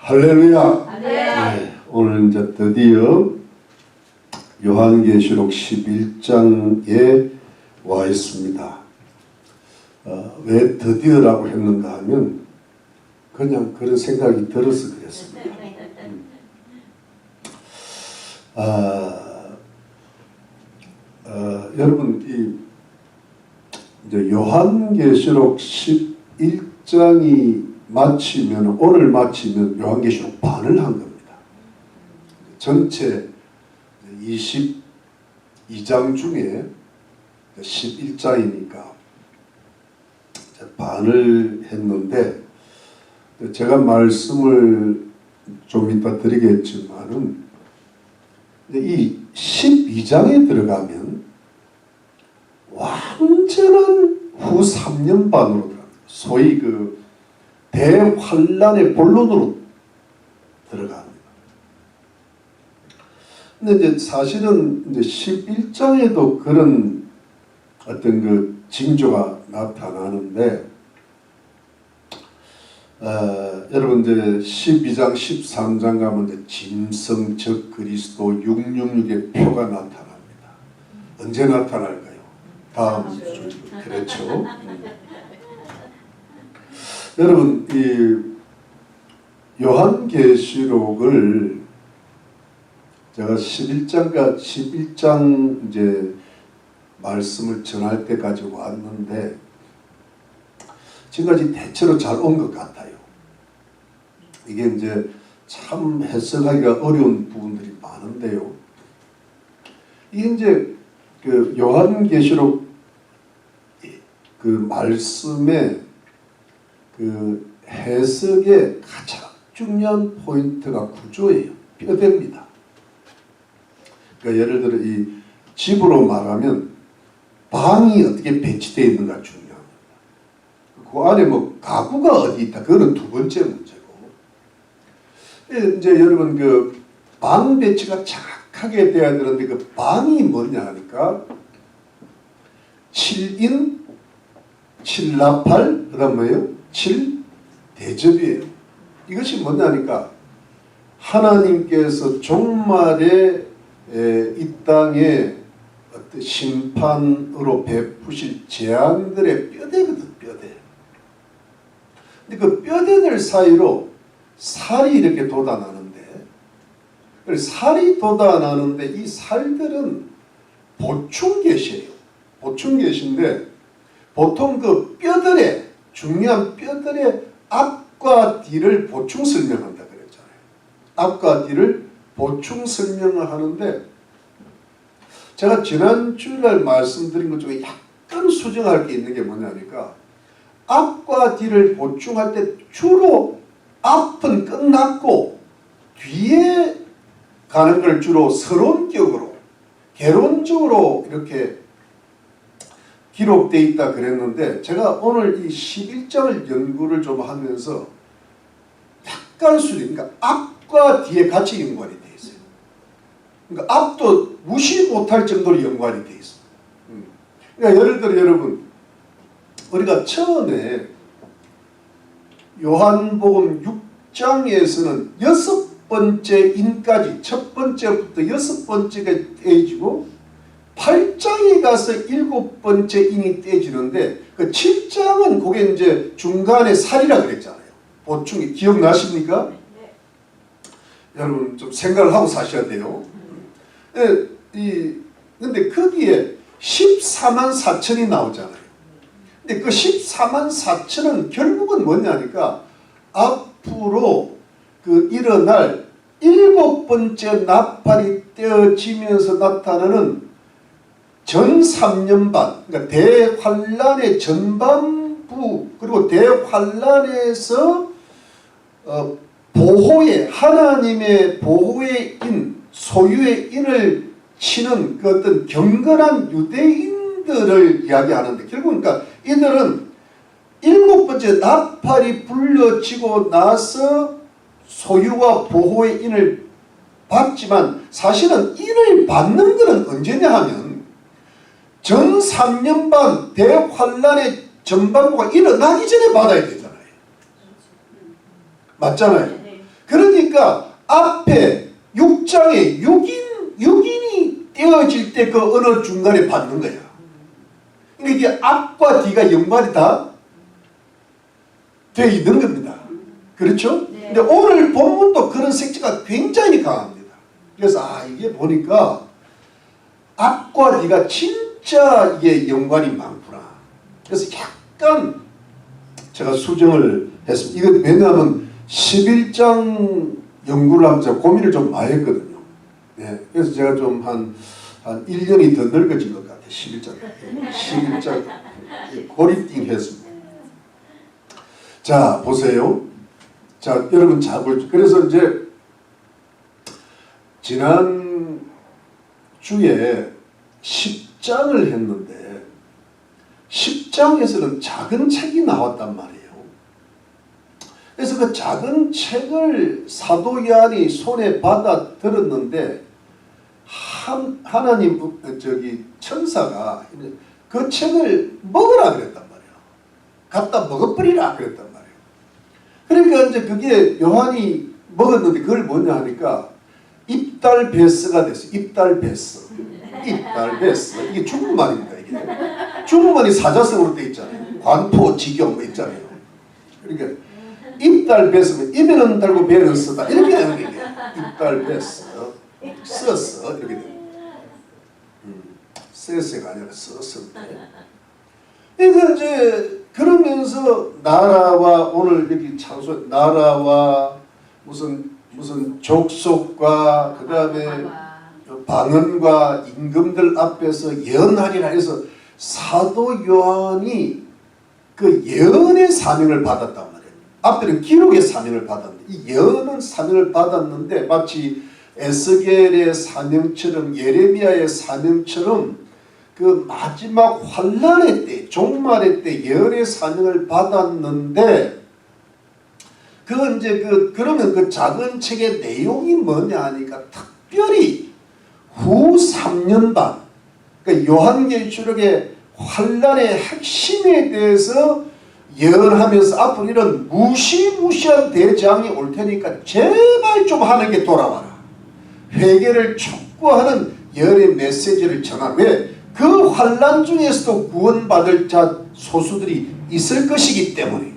할렐루야. 네, 오늘 이제 드디어 요한계시록 11장에 와 있습니다. 왜 드디어라고 했는가 하면 그냥 그런 생각이 들어서 그랬습니다. 여러분 이제 요한계시록 11장이 마치면 오늘 마치면 요한계시록 반을 한 겁니다. 전체 22장 중에 11장이니까 반을 했는데 제가 말씀을 좀 이따 드리겠지만은 이 12장에 들어가면 완전한 후 3년 반으로 들어갑니다. 소위 그 대환란의 본론으로 들어갑니다. 근데 이제 사실은 이제 11장에도 그런 어떤 그 징조가 나타나는데, 여러분 이제 12장, 13장 가면 이제 짐승적 그리스도 666의 표가 나타납니다. 언제 나타날까요? 다음 주. 그렇죠. 여러분 이 요한계시록을 제가 11장 이제 말씀을 전할 때까지 왔는데 지금까지 대체로 잘 온 것 같아요. 이게 이제 참 해석하기가 어려운 부분들이 많은데요. 이게 이제 그 요한계시록 그 말씀에 그 해석의 가장 중요한 포인트가 구조예요. 뼈대입니다. 그러니까 예를 들어 이 집으로 말하면 방이 어떻게 배치되어 있는가 중요합니다. 그 안에 뭐 가구가 어디 있다, 그거는 두 번째 문제고, 이제 여러분 그 방 배치가 정확하게 돼야 되는데 그 방이 뭐냐 하니까 7인 7나팔, 그 다음 뭐예요? 7대접이에요. 이것이 뭐냐니까 하나님께서 종말에 이 땅에 어떤 심판으로 베푸실 재앙들의 뼈대거든, 뼈대. 근데 그 뼈대들 사이로 살이 이렇게 돋아나는데, 살이 돋아나는데 이 살들은 보충계시예요. 보충계시인데 보통 그 뼈들의 중요한 뼈들의 앞과 뒤를 보충 설명한다 그랬잖아요. 앞과 뒤를 보충 설명을 하는데, 제가 지난 주일날 말씀드린 것 중에 약간 수정할 게 있는 게 뭐냐니까 앞과 뒤를 보충할 때 주로 앞은 끝났고 뒤에 가는 걸 주로 서론격으로 개론적으로 이렇게 기록되어 있다 그랬는데, 제가 오늘 이 11장을 연구를 좀 하면서 약간 그러니까 앞과 뒤에 같이 연관이 되어 있어요. 그러니까 앞도 무시 못할 정도로 연관이 되어 있어요. 그러니까 예를 들어 여러분, 우리가 처음에 요한복음 6장에서는 6번째 인까지 첫 번째부터 6번째가 떼지고 8장에 가서 7번째 인이 떼지는데, 그 7장은 그게 이제 중간에 살이라 그랬잖아요. 보충이 기억나십니까? 네. 여러분 좀 생각을 하고 사셔야 돼요. 근데 거기에 14만 4천이 나오잖아요. 근데 그 14만 4천은 결국은 뭐냐니까 앞으로 그 일어날 7번째 나팔이 떼어지면서 나타나는 전 3년 반, 그러니까 대환란의 전반부, 그리고 대환란에서 보호의, 하나님의 보호의 인, 소유의 인을 치는 그 어떤 경건한 유대인들을 이야기하는데, 결국 그러니까 이들은 7번째 나팔이 불려지고 나서 소유와 보호의 인을 받지만, 사실은 인을 받는 것은 언제냐 하면 전 3년 반 대환란의 전반부가 일어나기 전에 받아야 되잖아요. 맞잖아요. 그런 그러니까 앞에 6장에 6인이 떼어질 때 그 어느 중간에 받는 거야. 그러니까 이게 앞과 뒤가 연관이 다 되어 있는 겁니다. 그렇죠? 네. 근데 오늘 본문도 그런 색채가 굉장히 강합니다. 그래서 이게 보니까 앞과 뒤가 진짜 이게 연관이 많구나. 그래서 약간 제가 수정을 했습니다. 이거 왜냐하면 11장 연구를 하면서 제가 고민을 좀 많이 했거든요. 네, 그래서 제가 좀 한 1년이 더 늙어진 것 같아요. 11장 고리띵 했습니다. 자, 보세요. 자, 여러분 잘 보죠. 그래서 이제 지난 주에 10장을 했는데 10장에서는 작은 책이 나왔단 말이에요. 그래서 그 작은 책을 사도 요한이 손에 받아 들었는데 하나님 천사가 그 책을 먹으라 그랬단 말이에요. 갖다 먹어버리라 그랬단 말이에요. 그러니까 이제 그게 요한이 먹었는데 그걸 뭐냐 하니까 입달베스가 됐어요. 입달베스. 입달베스. 이게 중국말입니다. 이게. 중국말이 사자성어로 되어 있잖아요. 관포, 직용 뭐 있잖아요. 그러니까 입달베스면 입에는 달고 배는 쓰다. 이렇게 되는 게 입달베스. 썼어. 이렇게 돼요. 쓰세가 아니라 썼는데. 그러니까 이제 그러면서 나라와 오늘 여기 창조 나라와 무슨 족속과 그 다음에 방언과 임금들 앞에서 예언하리라 해서 사도 요한이 그 예언의 사명을 받았단 말이에요. 앞에는 기록의 사명을 받았는데 이 예언은 사명을 받았는데 마치 에스겔의 사명처럼 예레미야의 사명처럼 그 마지막 환난의 때 종말의 때 예언의 사명을 받았는데 그 이제 그러면 그 작은 책의 내용이 뭐냐 하니까 특별히 후 3년 반 그러니까 요한계시록의 환난의 핵심에 대해서 예언하면서 앞으로 이런 무시무시한 대장이 올 테니까 제발 좀 하는 게 돌아와라. 회개를 촉구하는 예언의 메시지를 전하. 왜? 그 환난 중에서도 구원받을 자 소수들이 있을 것이기 때문에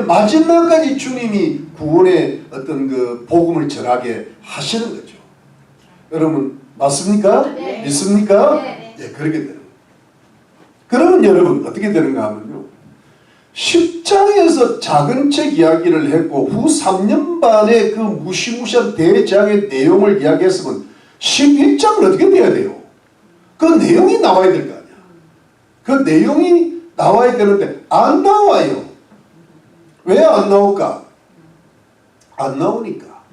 마지막까지 주님이 구원의 어떤 그 복음을 전하게 하시는 거죠. 여러분 맞습니까? 네. 믿습니까? 네. 네, 그렇게 되는 거예요. 그러면 여러분 어떻게 되는가 하면요. 10장에서 작은 책 이야기를 했고 후 3년 반의 그 무시무시한 대장의 내용을 이야기했으면 11장은 어떻게 돼야 돼요? 그 내용이 나와야 될 거 아니야. 그 내용이 나와야 되는데 안 나와요. 왜 안 나올까? 안 나오니까.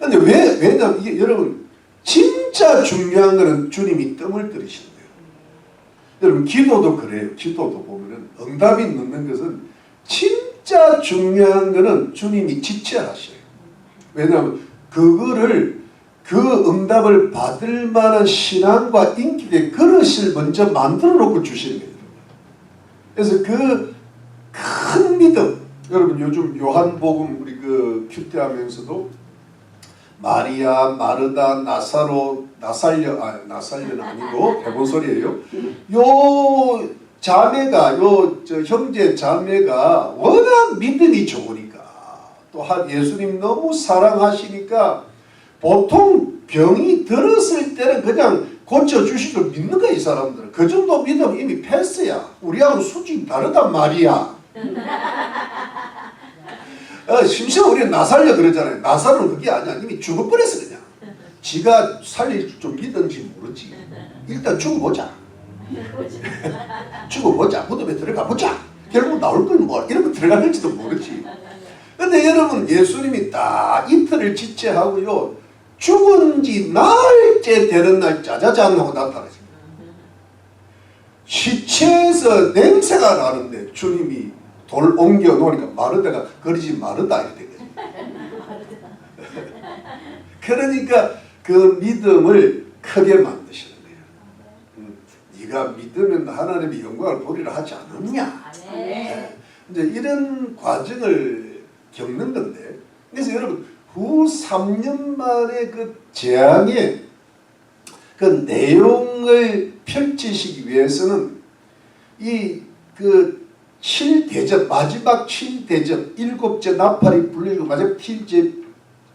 근데 왜냐면 이게 여러분 진짜 중요한 거는 주님이 뜸을 들이시는 거예요. 여러분 기도도 그래요. 기도도 보면은 응답이 늦는 것은 진짜 중요한 거는 주님이 지체하셔요. 왜냐하면 그거를 그 응답을 받을 만한 신앙과 인기의 그릇을 먼저 만들어 놓고 주시는 거예요. 그래서 그 큰 믿음, 여러분 요즘 요한복음 우리 그 큐티하면서도 마리아, 마르다, 나살려는 아니고 해본 소리예요. 요 자매가 저 형제 자매가 워낙 믿음이 좋으니까 또 예수님 너무 사랑하시니까 보통 병이 들었을 때는 그냥 고쳐주실 줄 믿는 거야 이 사람들은. 그 정도 믿으면 이미 패스야. 우리하고 수준이 다르단 말이야. 심지어 우리는 나살려 그러잖아요. 나살은 그게 아니야. 이미 죽어버렸어 그냥. 지가 살릴 줄 믿은지 모르지. 일단 죽어보자. 죽어보자. 무덤에 들어가보자. 결국 나올 건 뭐 이러면 들어갈지도 모르지. 근데 여러분 예수님이 딱 이틀을 지체하고요. 죽은 지 나흘째 되는 날 짜자잔 하고 나타나십니다. 시체에서 냄새가 나는데 주님이 돌 옮겨 놓으니까 마르다가 거리지 마르다 이렇게 되거든요. 그러니까 그 믿음을 크게 만드시는 거예요. 네가 믿으면 하나님의 영광을 보리라 하지 않았냐. 네. 이제 이런 과정을 겪는 건데 그래서 여러분 후 3년 만에 그 재앙의 그 내용을 펼치시기 위해서는 이 그 7대접, 마지막 7대접, 7째 나팔이 불리고 마지막 7째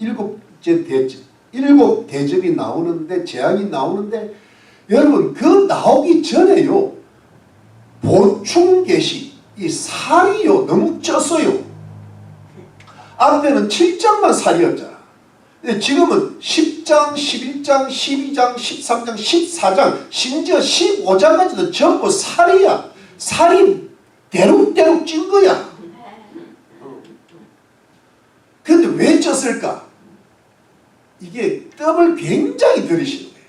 7째 대접, 7대접이 나오는데, 재앙이 나오는데, 여러분 그 나오기 전에요, 보충 계시 이 살이요 너무 쪘어요. 앞에는 7장만 살이었잖아. 근데 지금은 10장, 11장, 12장, 13장, 14장, 심지어 15장까지도 전부 살이야. 살이 대룩대룩 찐 거야. 근데 왜 쪘을까? 이게 뜸을 굉장히 들이시는 거예요.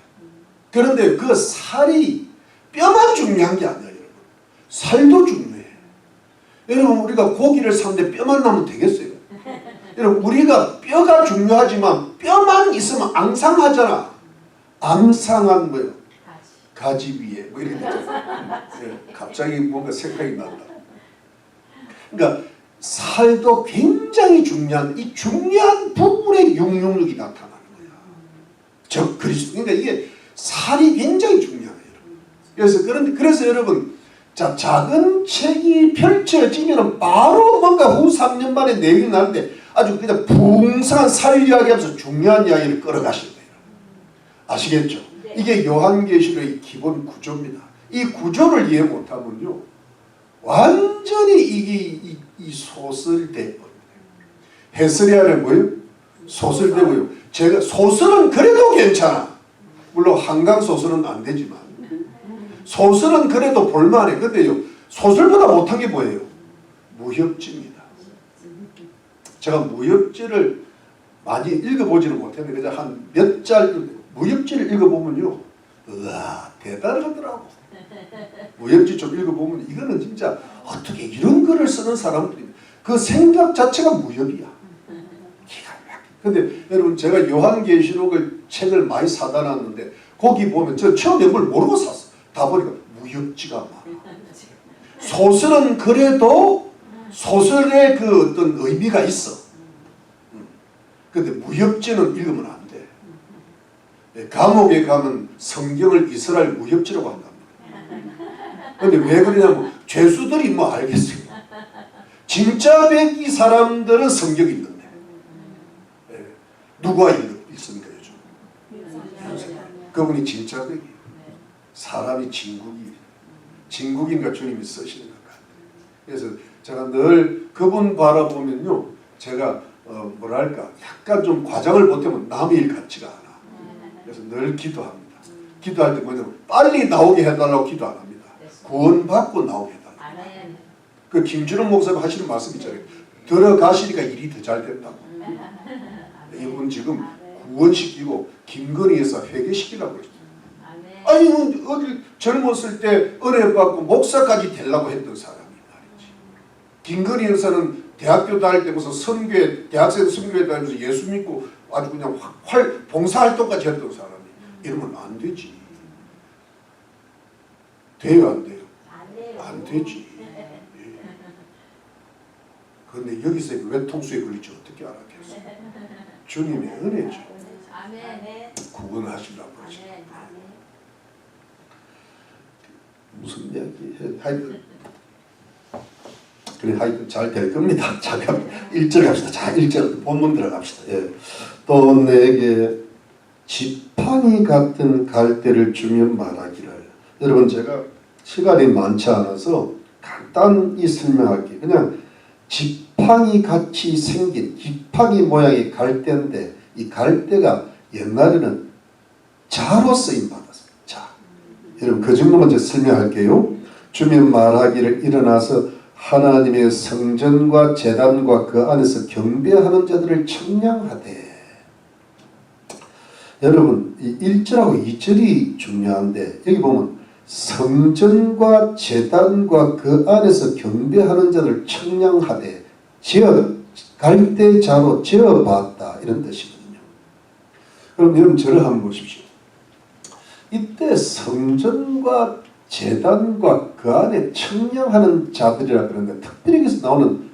그런데 그 살이 뼈만 중요한 게 아니야, 여러분. 살도 중요해. 여러분 우리가 고기를 사는데 뼈만 나면 되겠어요? 여러분 우리가 뼈가 중요하지만 뼈만 있으면 앙상하잖아. 앙상한 뭐요? 가지 위에 뭐 이렇게 되잖아. 갑자기 뭔가 생각이 난다. 그러니까 살도 굉장히 중요한, 이 중요한 부분에 666이 나타나는 거야. 저 그리스도. 그러니까 이게 살이 굉장히 중요해요. 그래서 여러분, 자, 작은 책이 펼쳐지면 바로 뭔가 후 3년 만에 내용이 나는데 아주 그냥 풍성한 살 이야기하면서 중요한 이야기를 끌어가시는 거예요. 아시겠죠? 네. 이게 요한계시록의 기본 구조입니다. 이 구조를 이해 못하면요, 완전히 이 소설대입니다. 헤스리아는 뭐예요? 소설대고요. 제가 소설은 그래도 괜찮아. 물론 한강 소설은 안 되지만 소설은 그래도 볼만해. 근데요, 소설보다 못한 게 뭐예요? 무협지입니다. 제가 무협지를 많이 읽어보지는 못했는데 그냥 한 몇 짤 무협지를 읽어보면요, 우와 대단하더라고. 무협지 좀 읽어보면 이거는 진짜 어떻게 이런 글을 쓰는 사람들이, 그 생각 자체가 무협이야. 기가 막혀. 근데 여러분 제가 요한계시록을 책을 많이 사다 놨는데 거기 보면 저 처음에 뭘 모르고 샀어. 다 보니까 무협지가 많아. 소설은 그래도 소설의 그 어떤 의미가 있어. 근데 무협지는 읽으면 안 돼. 감옥에 가면 성경을 이스라엘 무협지라고 한답니다. 근데 왜 그러냐면 죄수들이 뭐 알겠어요. 진짜 백이 사람들은 성경이 있는데 누가 읽습니까 요즘? 그분이 진짜 백이에요. 사람이 진국인가 주님이 쓰시는 것 같아요. 그래서 제가 늘 그분 바라보면요, 제가 뭐랄까 약간 좀 과장을 못하면 남의 일 같지가 않아. 그래서 늘 기도합니다. 기도할 때 뭐냐면 빨리 나오게 해달라고 기도 안 합니다. 구원받고 나오게 해달라고. 그 김준호 목사님 하시는 말씀 있잖아요. 들어가시니까 일이 더 잘 된다고. 이분 지금 구원시키고 김건희에서 회개시키라고 그랬어요. 아니 어디 젊었을 때 은혜 받고 목사까지 되려고 했던 사람이 말이지. 김건희 여사는 대학교 다닐 때 무슨 선교회, 대학생 선교회 다니면서 예수 믿고 아주 그냥 봉사활동까지 했던 사람이. 이러면 안 되지. 돼요, 안 돼요? 안 되지. 그런데 여기서 외통수에 걸리지 어떻게 알았겠어? 주님의 은혜죠. 구원하시려고 그러죠. 무슨 이야기? 하여튼 그래, 하여튼 잘 될 겁니다. 잠깐 1절 갑시다. 자, 1절 본문 들어갑시다. 예. 또 내게 지팡이 같은 갈대를 주면 말하기를. 여러분 제가 시간이 많지 않아서 간단히 설명할게요. 그냥 지팡이 같이 생긴 지팡이 모양의 갈대인데 이 갈대가 옛날에는 자로 쓰임 받았어요. 자, 여러분 그 정도만 제가 설명할게요. 주면 말하기를 일어나서 하나님의 성전과 제단과 그 안에서 경배하는 자들을 청량하되. 여러분 이 1절하고 2절이 중요한데 여기 보면 성전과 제단과 그 안에서 경배하는 자들을 청량하되 갈대자로 지어봤다 이런 뜻이거든요. 그럼 여러분 저를 한번 보십시오. 이때 성전과 제단과 그 안에 청량하는 자들이라 그러는데 특별히 여기서 나오는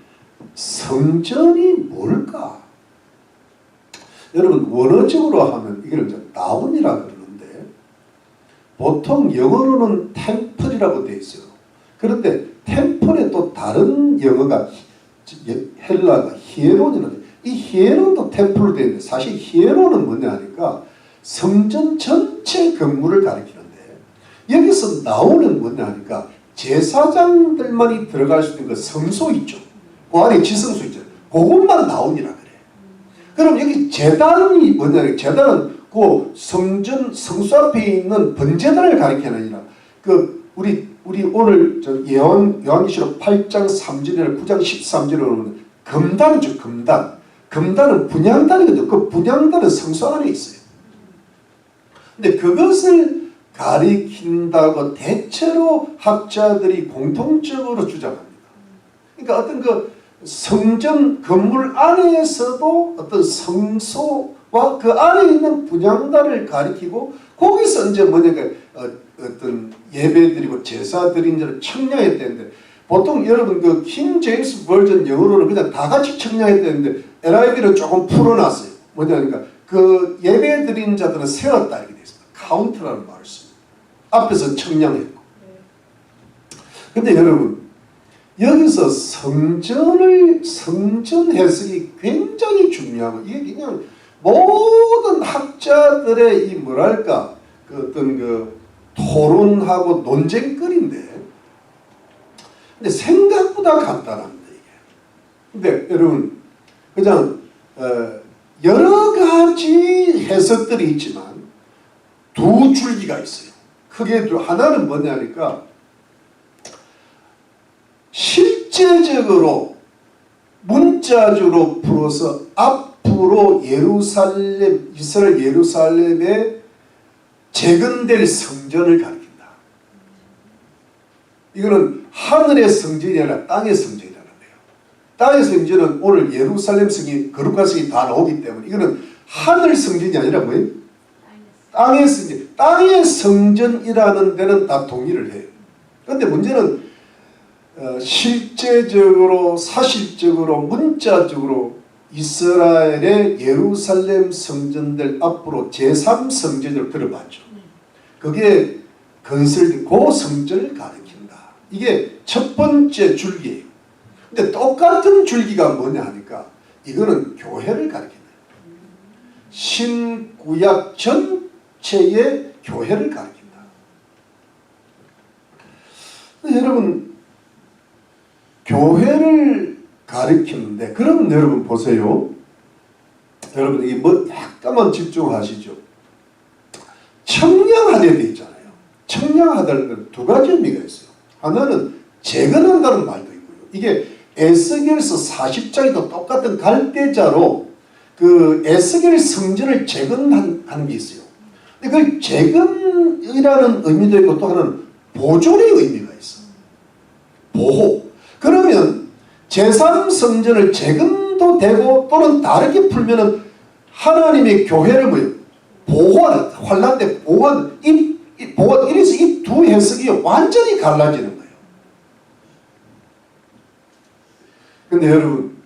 성전이 뭘까? 여러분 원어적으로 하면 이걸 이제 다운이라 그러는데 보통 영어로는 템플이라고 되어 있어요. 그런데 템플에 또 다른 영어가 헬라가 히에론이라는데 이 히에론도 템플로 되어 있는데 사실 히에론은 뭐냐 하니까 성전 전체 건물을 가리키는데 여기서 나오는 뭐냐 하니까 제사장들만이 들어갈 수 있는 그 성소 있죠. 그 안에 지성소 있죠. 그것만 나오니라 그래. 그럼 여기 제단이 뭐냐? 제단은 그 성전 성소 앞에 있는 번제단을 가리키는 아니라 그 우리 오늘 저 요한계시록 8장 3절이나 9장 13절에 보면 금단이죠. 금단은 분향단이거든요. 그 분향단은 성소 안에 있어요. 근데 그것을 가리킨다고 대체로 학자들이 공통적으로 주장합니다. 그러니까 어떤 그 성전 건물 안에서도 어떤 성소와 그 안에 있는 분향단을 가리키고 거기서 이제 뭐냐가 어떤 예배드리고 제사 드린 자를 청량했다는데 보통 여러분 그 킹 제임스 버전 영어로는 그냥 다 같이 청량했다는데 NIV는 조금 풀어놨어요. 뭐냐니까 그 예배 드린 자들은 세웠다 이렇게 되어 있습니다. 카운트라는 말을 씁니다. 앞에서 청량했고. 근데 여러분 여기서 성전 해석이 굉장히 중요하고 이게 그냥 모든 학자들의 이 뭐랄까 그 어떤 그 토론하고 논쟁거리인데 근데 생각보다 간단합니다 이게. 근데 여러분 그냥 여러 가지 해석들이 있지만 두 줄기가 있어요. 크게 하나는 뭐냐니까 실제적으로 문자적으로 풀어서 앞으로 이스라엘 예루살렘에 재건될 성전을 가리킨다. 이거는 하늘의 성전이 아니라 땅의 성전이라는 거예요. 땅의 성전은 오늘 예루살렘 성이 거룩한 성이 다 나오기 때문에 이거는 하늘 성전이 아니라 뭐예요? 땅의 성전. 땅의 성전이라는 데는 다 동의를 해요. 그런데 문제는 실제적으로 사실적으로 문자적으로 이스라엘의 예루살렘 성전들 앞으로 제3성전을 들어봤죠. 그게 건설된 그 성전을 가리킨다. 이게 첫 번째 줄기예요. 근데 똑같은 줄기가 뭐냐 하니까 이거는 교회를 가리킨다. 신구약 전체의 교회를 가리킨다. 여러분 교회를 가리키는데 그럼 여러분 보세요. 여러분 이게 뭐 약간만 집중하시죠. 청량하게 돼 있잖아요. 청량하다는 건 두 가지 의미가 있어요. 하나는 재건한다는 말도 있고요. 이게 에스겔서 40장에도 똑같은 갈대자로 그 에스겔 성전을 재건한 게 있어요. 근데 그 재건이라는 의미도 있고 또 하나는 보존의 의미가 있어요. 보호. 그러면 제3성전을 재건도 되고 또는 다르게 풀면은 하나님의 교회를 뭐예요? 보호하는, 환난 때 보호하는, 이래서 이 두 해석이 완전히 갈라지는 거예요. 근데 여러분,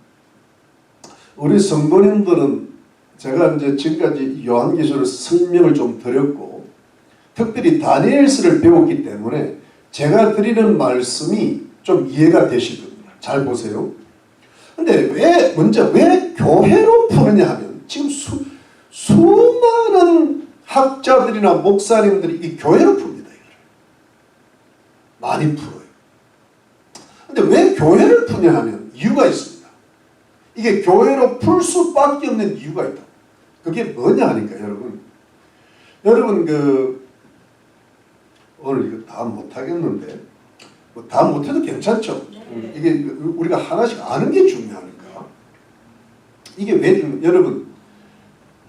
우리 성도님들은 제가 이제 지금까지 요한계시록 설명을 좀 드렸고, 특별히 다니엘서를 배웠기 때문에 제가 드리는 말씀이 좀 이해가 되실 겁니다. 잘 보세요. 근데 먼저 왜 교회로 푸느냐 하면 지금 수많은 학자들이나 목사님들이 이 교회로 풉니다. 이거를. 많이 풀어요. 근데 왜 교회를 푸냐 하면 이유가 있습니다. 이게 교회로 풀 수밖에 없는 이유가 있다. 그게 뭐냐 하니까 여러분 오늘 이거 다 못하겠는데 뭐 다 못해도 괜찮죠. 이게 우리가 하나씩 아는 게 중요하니까. 이게 왜 여러분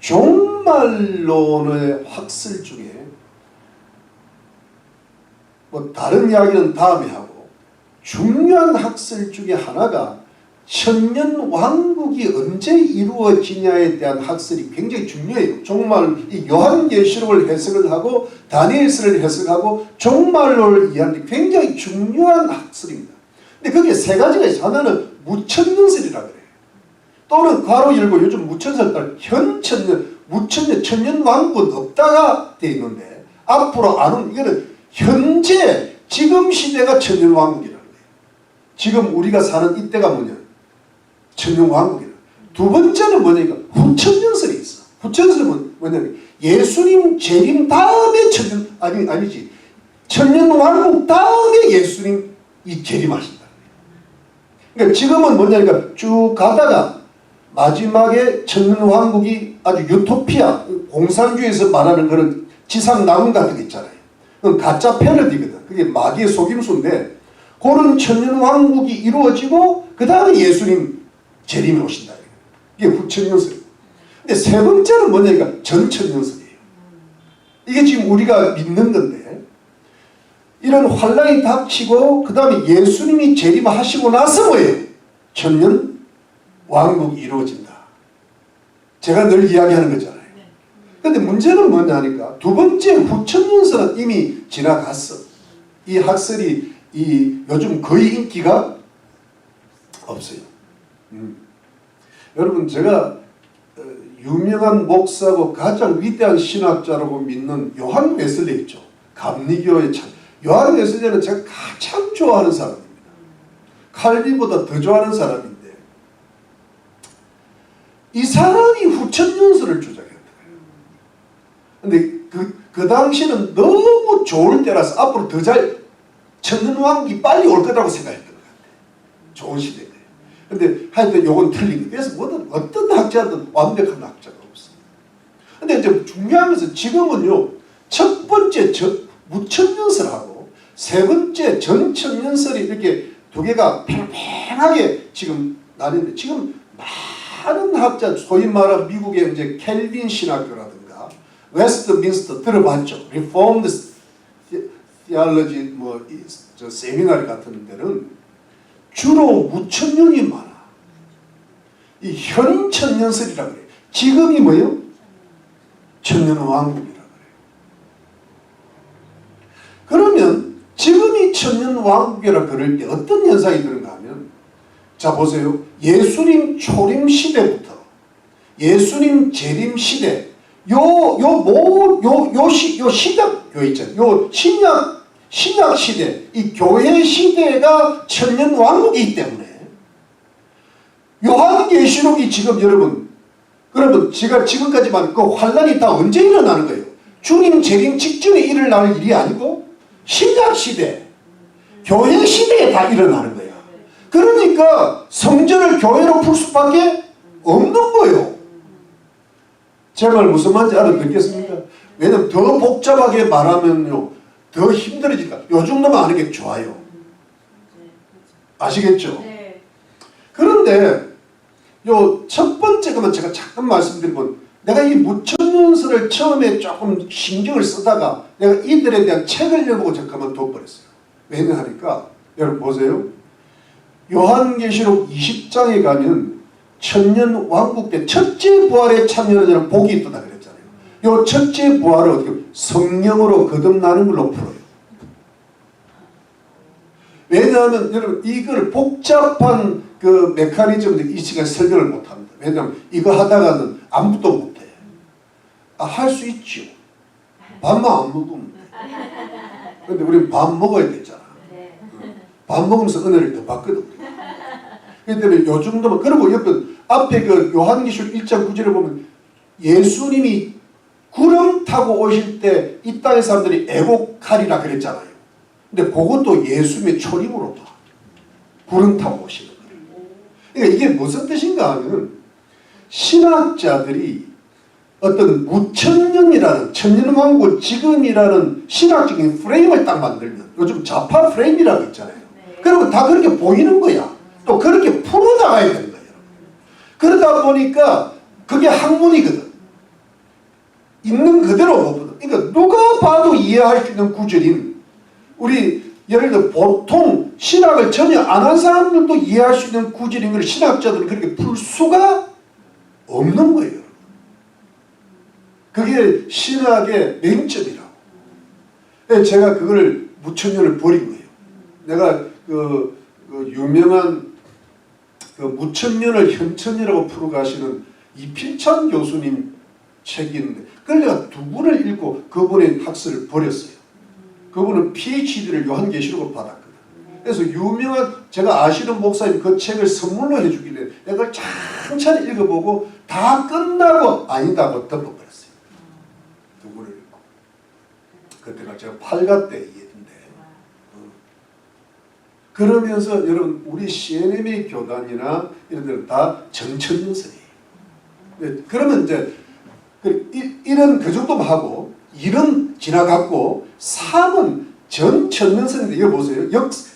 종말론의 학설 중에 뭐 다른 이야기는 다음에 하고 중요한 학설 중에 하나가 천년 왕국이 언제 이루어지냐에 대한 학설이 굉장히 중요해요. 종말 이 요한계시록을 해석을 하고 다니엘서를 해석하고 종말론을 이해하는 데 굉장히 중요한 학설입니다. 근데 거기에 세 가지가 있어요. 하나는 무천년설이라 그래요. 또는 괄호 열고 요즘 무천설 따라 현천년, 무천년, 천년왕국은 없다가 돼 있는데 앞으로 안 오는 이거는 현재 지금 시대가 천년왕국이라는 거예요. 지금 우리가 사는 이때가 뭐냐? 천년왕국이라. 두 번째는 뭐냐니까 후천년설이 있어. 후천년설은 뭐냐면 예수님 재림 다음에 아니지. 천년왕국 다음에 예수님이 재림하신다. 그러니까 지금은 뭐냐니까 쭉 가다가 마지막에 천년왕국이 아주 유토피아, 공산주의에서 말하는 그런 지상낙원 같은 게 있잖아요. 그건 가짜 패러디거든. 그게 마귀의 속임수인데 그런 천년왕국이 이루어지고 그 다음에 예수님 재림이 오신다. 이게 후천년설이에요. 근데 세 번째는 뭐냐니까 전천년설이에요. 이게 지금 우리가 믿는 건데 이런 환란이 닥치고 그 다음에 예수님이 재림하시고 나서 뭐예요? 천년왕국이 이루어진다. 제가 늘 이야기하는 거잖아요. 근데 문제는 뭐냐니까 두 번째 후천년설은 이미 지나갔어. 이 학설이 요즘 거의 인기가 없어요. 여러분 제가 유명한 목사고 가장 위대한 신학자라고 믿는 요한 웨슬리 있죠. 감리교의 참 요한 웨슬리는 제가 가장 좋아하는 사람입니다. 칼빈보다 더 좋아하는 사람인데 이 사람이 후천년설을 주장했다. 근데 그 당시는 너무 좋을 때라서 앞으로 더 잘 천년왕국이 빨리 올 거라고 생각했던 것 같아요. 좋은 시대에. 근데 하여튼 요건 틀린 거예요. 그래서 뭐든 어떤 학자든 완벽한 학자가 없어요. 근데 이제 중요한 것은 지금은요. 첫 번째 무천년설하고 세 번째 전천년설이 이렇게 두 개가 팽팽하게 지금 나뉘는데 지금 많은 학자 소위 말하는 미국의 이제 켈빈 신학교라든가 웨스트민스터 들어봤죠. 리포먼드 디알러지 저 세미나리 같은 데는 주로 무천년이 많아. 이 현천년설이라고 그래요. 지금이 뭐예요? 천년왕국이라고 그래요. 그러면 지금이 천년왕국이라고 그럴 때 어떤 현상이 드는가 하면 자 보세요. 예수님 초림 시대부터 예수님 재림 시대 요 시작 교회 있잖아요. 요 신약 시대, 이 교회 시대가 천년왕국이기 때문에 요한계시록이 지금 여러분 제가 지금까지만 그 환란이 다 언제 일어나는 거예요? 주님 재림 직전에 일어나는 일이 아니고 신약 시대, 교회 시대에 다 일어나는 거예요. 그러니까 성전을 교회로 풀 수밖에 없는 거예요. 제 말 무슨 말인지 알아듣겠습니까? 왜냐면 더 복잡하게 말하면요 더 힘들어지니까 요 정도만 아는 게 좋아요. 아시겠죠? 네. 그런데 요 첫 번째 그만 제가 잠깐 말씀드리면 내가 이 무천년설을 처음에 조금 신경을 쓰다가 내가 이들에 대한 책을 읽어보고 잠깐만 둬버렸어요. 왜냐하니까 여러분 보세요. 요한계시록 20장에 가면 천년왕국 때 첫째 부활에 참여하는 복이 있다 그랬잖아요. 요 첫째 부활을 어떻게 성령으로 거듭나는 걸로 풀어요. 왜냐하면 여러분 이걸 복잡한 그 메커니즘을 이 시간에 설명을 못합니다. 왜냐하면 이거 하다가는 아무것도 못해. 할 수 있죠. 밥만 안 먹으면 돼. 근데 우리는 밥 먹어야 되잖아. 밥 먹으면서 은혜를 더 받거든. 그렇기 때문에 요 정도만. 그리고 옆에 앞에 그 요한계시록 1장 9절에 보면 예수님이 구름 타고 오실 때 이 땅의 사람들이 애곡하리라 그랬잖아요. 근데 그것도 예수님의 초림으로 봐. 구름 타고 오시는 거예요. 그러니까 이게 무슨 뜻인가 하면 신학자들이 어떤 무천년이라는 천년왕국 지금이라는 신학적인 프레임을 딱 만들면 요즘 좌파 프레임이라고 있잖아요. 그러면 다 그렇게 보이는 거야. 또 그렇게 풀어나가야 되는 거예요. 그러다 보니까 그게 학문이거든. 있는 그대로 보거든. 그러니까 누가 봐도 이해할 수 있는 구절인 우리 예를 들어 보통 신학을 전혀 안 한 사람들도 이해할 수 있는 구절인 걸 신학자들은 그렇게 풀 수가 없는 거예요. 그게 신학의 맹점이라고. 제가 그걸 무천년을 버린 거예요. 내가 그 유명한 그 무천년을 현천이라고 풀어가시는 이필찬 교수님 책이 있는데 그걸 내가 두 권을 읽고 그분의 학설을 버렸어요. 그분은 PhD를 요한계시록으로 받았거든. 그래서 유명한 제가 아시는 목사님 그 책을 선물로 해주길래 내가 그걸 천천히 읽어보고 다 끝나고 아니다고 덮어버렸어요. 두 권을 읽고. 그때가 제가 8가 때 일인데 그러면서 여러분 우리 CNM의 교단이나 이런 데는 다 전천연설이에요. 그러면 이제 이런 그 정도만 하고 1은 지나갔고 3은 전천연설인데 이거 보세요.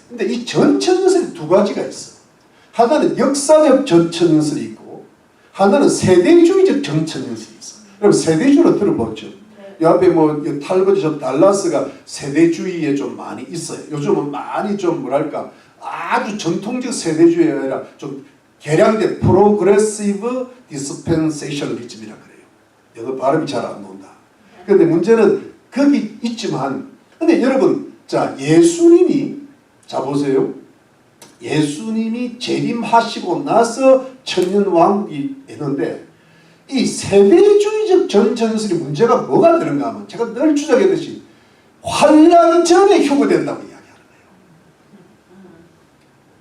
근데 이 전천연설이 두 가지가 있어. 하나는 역사적 전천연설이 있고 하나는 세대주의적 전천연설이 있어. 그럼 세대주의로 들어보죠. 이 앞에 뭐 탈거지 달라스가 세대주의에 좀 많이 있어요. 요즘은 많이 좀 뭐랄까 아주 전통적 세대주의가 아니라 좀 개량된 프로그레시브 디스펜세이셔널리즘이라 그래요. 영어 발음이 잘 안 나온다. 그런데 문제는 거기 있지만 근데 여러분 자 예수님이 자 보세요. 예수님이 재림하시고 나서 천년왕이 되는데 이 세대주의적 전천연설이 문제가 뭐가 되는가 하면 제가 늘 주장했듯이 환란 전에 휴거된다고 이야기하는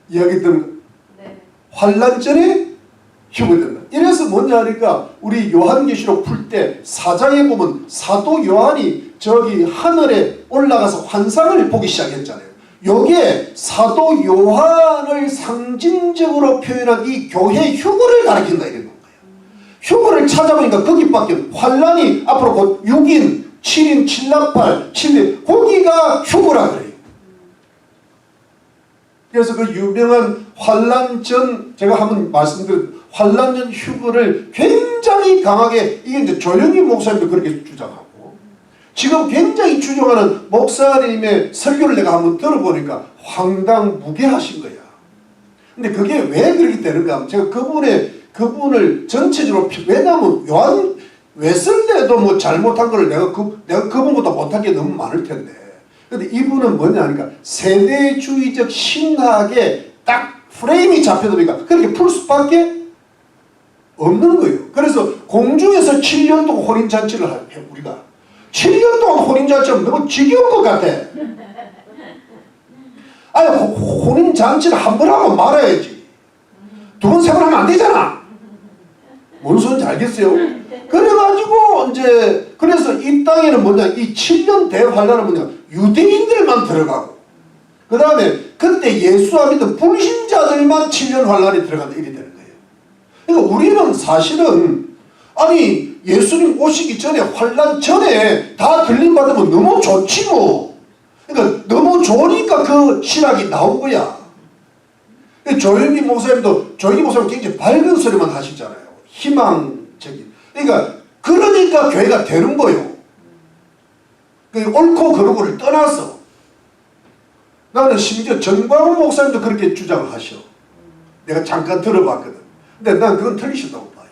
거예요. 이야기 들은 환란 전에 휴거된다. 이래서 뭐냐 하니까 우리 요한계시록 풀 때 4장에 보면 사도 요한이 저기 하늘에 올라가서 환상을 보기 시작했잖아요. 요게 사도 요한을 상징적으로 표현한 이 교회 휴거를 가리킨다 이런 거예요. 휴거를 찾아보니까 거기밖에 환란이 앞으로 곧 6인, 7인, 7나팔, 7인 거기가 휴거라 그래요. 그래서 그 유명한 환란전 제가 한번 말씀드린 환란전 휴거를 굉장히 강하게 이게 이제 조영희 목사님도 그렇게 주장하고 지금 굉장히 주장하는 목사님의 설교를 내가 한번 들어보니까 황당무계하신 거야. 근데 그게 왜 그렇게 되는가 하면 제가 그분을 전체적으로 왜냐하면 요한 웨슬레도 뭐 잘못한 걸 내가 그분보다 못한 게 너무 많을 텐데 근데 이분은 뭐냐 하니까 세대주의적 신학에 딱 프레임이 잡혀다 보니까 그렇게 풀 수밖에 없는 거예요. 그래서 공중에서 7년 동안 혼인잔치를 해 우리가 7년 동안 혼인잔치는 너무 지겨운 것 같아. 아니 혼인잔치를 한 번 하고 말아야지. 두 번, 세 번 하면 안 되잖아. 뭔 소리인지 알겠어요? 그래가지고 이제 그래서 이 땅에는 뭐냐 이 7년 대환란은 뭐냐 유대인들만 들어가고 그 다음에 그때 예수와 믿은 불신자들만 7년 환란이 들어간다 이렇게 되는 거예요. 그러니까 우리는 사실은 아니 예수님 오시기 전에 환란 전에 다 들림받으면 너무 좋지 뭐. 그러니까 너무 좋으니까 그 신학이 나온 거야. 조영기 목사님 굉장히 밝은 소리만 하시잖아요. 희망적인. 그러니까 교회가 되는 거예요. 옳고 그르고를 떠나서. 나는 심지어 정광훈 목사님도 그렇게 주장을 하셔. 내가 잠깐 들어봤거든. 근데 난 그건 틀리시다고 봐요.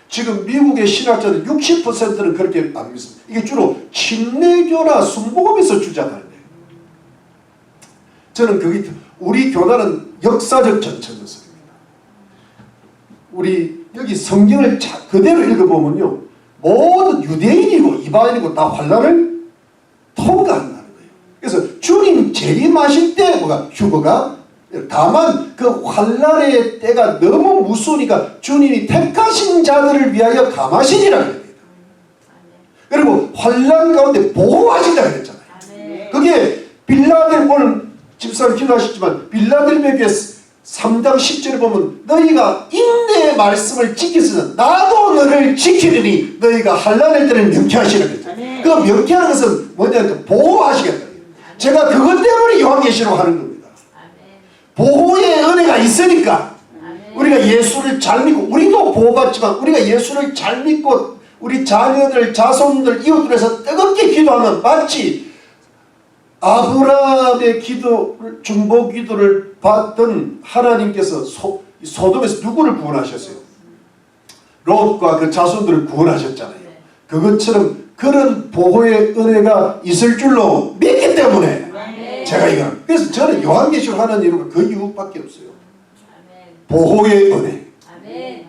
지금 미국의 신학자들 60%는 그렇게 안 믿습니다. 이게 주로 침례교나 순복음에서 주장하는 거예요. 저는 그게 우리 교단은 역사적 전천연설입니다. 우리 여기 성경을 그대로 읽어보면요. 모든 유대인이고 이방인이고 다 환란을 통과한다는 거예요. 그래서 주님 재림하실 때 뭐가 휴거가 다만 그 환란의 때가 너무 무서우니까 주님이 택하신 자들을 위하여 감하시니라 그랬습니다. 그리고 환란 가운데 보호하신다 그랬잖아요. 그게 빌라델 오늘 집사님 기도하셨지만 빌라델베에 3장 10절에 보면 너희가 인내의 말씀을 지키서는 나도 너를 지키리니 너희가 환난할 때는 명쾌하시라 그랬잖아요. 그 명쾌하는 것은 뭐냐 보호하시겠다. 제가 그것 때문에 요한계시록 하는 겁니다. 보호의 은혜가 있으니까 우리가 예수를 잘 믿고 우리도 보호받지만 우리가 예수를 잘 믿고 우리 자녀들 자손들 이웃들 위해서 뜨겁게 기도하면 마치 아브라함의 기도를 중보 기도를 받던 하나님께서 소돔에서 누구를 구원하셨어요? 롯과 그 자손들을 구원하셨잖아요. 그것처럼 그런 보호의 은혜가 있을 줄로 믿기 때문에 제가 이거 그래서 저는 요한계시록 하는 이유가 그 이유밖에 없어요. 보호의 은혜,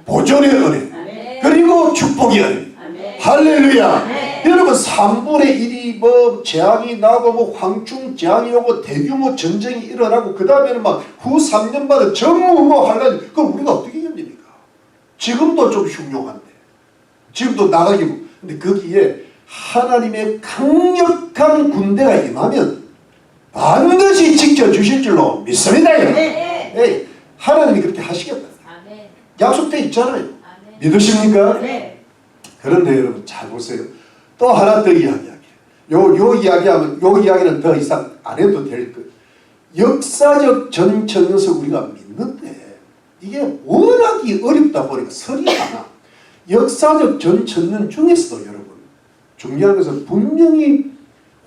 보존의 은혜, 그리고 축복의 은혜. 할렐루야. 여러분 3분의 1이 뭐 재앙이 나고 뭐 황충 재앙이 오고 대규모 전쟁이 일어나고 그 다음에는 막 후 3년마다 전무후무하려니 그걸 우리가 어떻게 견딥니까? 지금도 좀 흉흉한데 지금도 나가기고. 근데 거기에 하나님의 강력한 군대가 임하면 반드시 지켜주실 줄로 믿습니다. 네. 하나님이 그렇게 하시겠다. 약속돼 있잖아요. 믿으십니까? 그런데 여러분 잘 보세요. 또 하나 더 이야기할게요. 요 이야기는 더 이상 안 해도 될 것. 역사적 전천에서 우리가 믿는데 이게 워낙이 어렵다 보니까 설이 많아. 역사적 전천년 중에서도 여러분 중요한 것은 분명히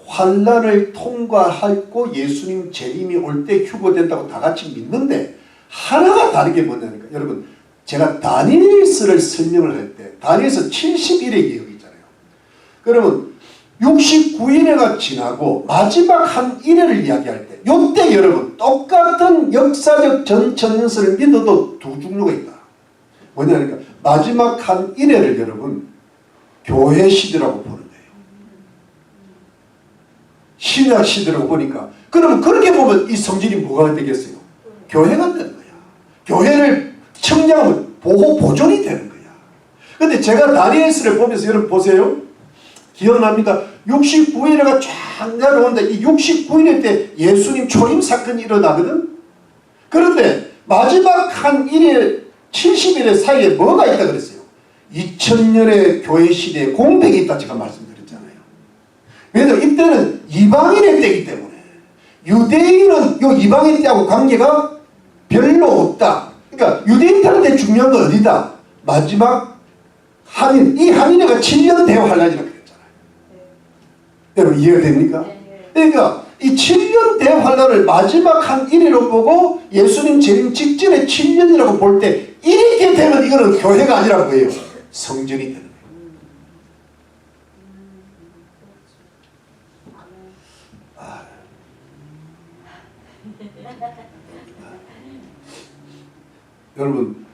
환란을 통과하고 예수님 재림이 올 때 휴거된다고 다 같이 믿는데 하나가 다른 게 뭐냐니까 여러분 제가 다니엘서를 설명을 할 때 다니엘서 70일의 기억이 있잖아요. 그러면 69일회가 지나고 마지막 한 1회를 이야기할 때 요때 여러분 똑같은 역사적 전천년서를 믿어도 두 종류가 있다. 뭐냐니까 마지막 한 1회를 여러분 교회 시대라고 보는 거예요. 신약 시대라고 보니까 그러면 그렇게 보면 이 성질이 뭐가 되겠어요? 교회가 되는 거야. 교회를 청량하면 보호 보존이 되는 거야. 근데 제가 다니엘서를 보면서 여러분 보세요. 기억납니까? 69일회가 쫙 내려오는데 이 69일회 때 예수님 초림 사건이 일어나거든. 그런데 마지막 한 1일 70일의 사이에 뭐가 있다 그랬어요? 2000년의 교회 시대에 공백이 있다 제가 말씀드렸잖아요. 왜냐하면 이때는 이방인의 때이기 때문에 유대인은 이 이방인 때하고 관계가 별로 없다. 그러니까 유대인들한테 중요한 건 어디다? 마지막 한인, 이 한인회가 7년 대환란이라고 그랬잖아요. 여러분 이해가 됩니까? 그러니까 이 7년 대환란을 마지막 한 1회로 보고 예수님 재림 직전에 7년이라고 볼 때 이렇게 되면 이거는 교회가 아니라 뭐예요? 성전이 되는 거예요. 여러분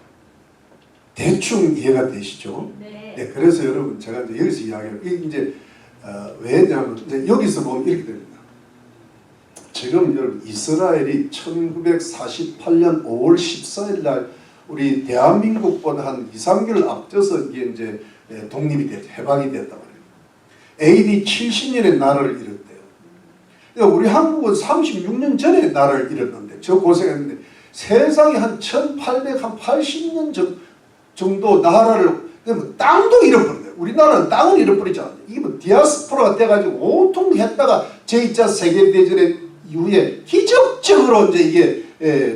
대충 이해가 되시죠? 네. 그래서 여러분 제가 이제 여기서 이야기를 이제 왜냐하면 이제 여기서 보면 이렇게 됩니다. 지금 여러분 이스라엘이 1948년 5월 14일 날 우리 대한민국보다 한 2, 3개월 앞서서 이게 이제 독립이 됐, 해방이 됐단 말이에요. AD 70년에 나라를 잃었대요. 그러니까 우리 한국은 36년 전에 나라를 잃었는데 저 고생했는데 세상에 한 1880년 정도 나라를 땅도 잃어버린 거예요. 우리나라는 땅을 잃어버리지 않아요. 이게 뭐 디아스포라가 돼가지고 온통 했다가 제2차 세계대전 이후에 기적적으로 이제 이게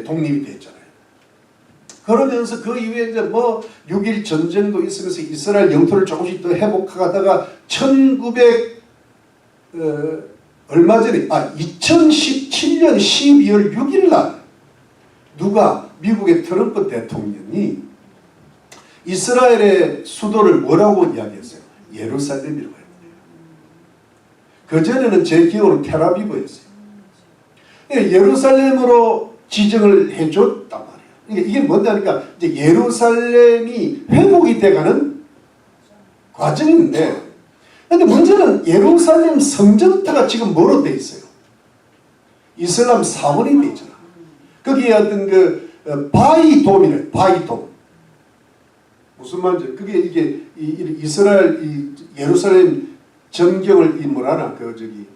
독립이 됐잖아요. 그러면서 그 이후에 이제 뭐 6.1 전쟁도 있으면서 이스라엘 영토를 조금씩 더 회복하다가 2017년 12월 6일 날 누가 미국의 트럼프 대통령이 이스라엘의 수도를 뭐라고 이야기했어요? 예루살렘이라고 했거든요. 그전에는 제 기억으로 텔아비브였어요. 예루살렘으로 지정을 해줬단 말이에요. 그러니까 이게 뭐냐니까 이제 예루살렘이 회복이 돼가는 과정인데, 근데 문제는 예루살렘 성전터가 지금 뭐로 돼 있어요? 이슬람 사원이 돼 있잖아. 거기에 어떤 그 바이돔이래. 바이돔. 무슨 말인지 그게 이게 이스라엘 예루살렘 전경을 이 뭐라나 그 저기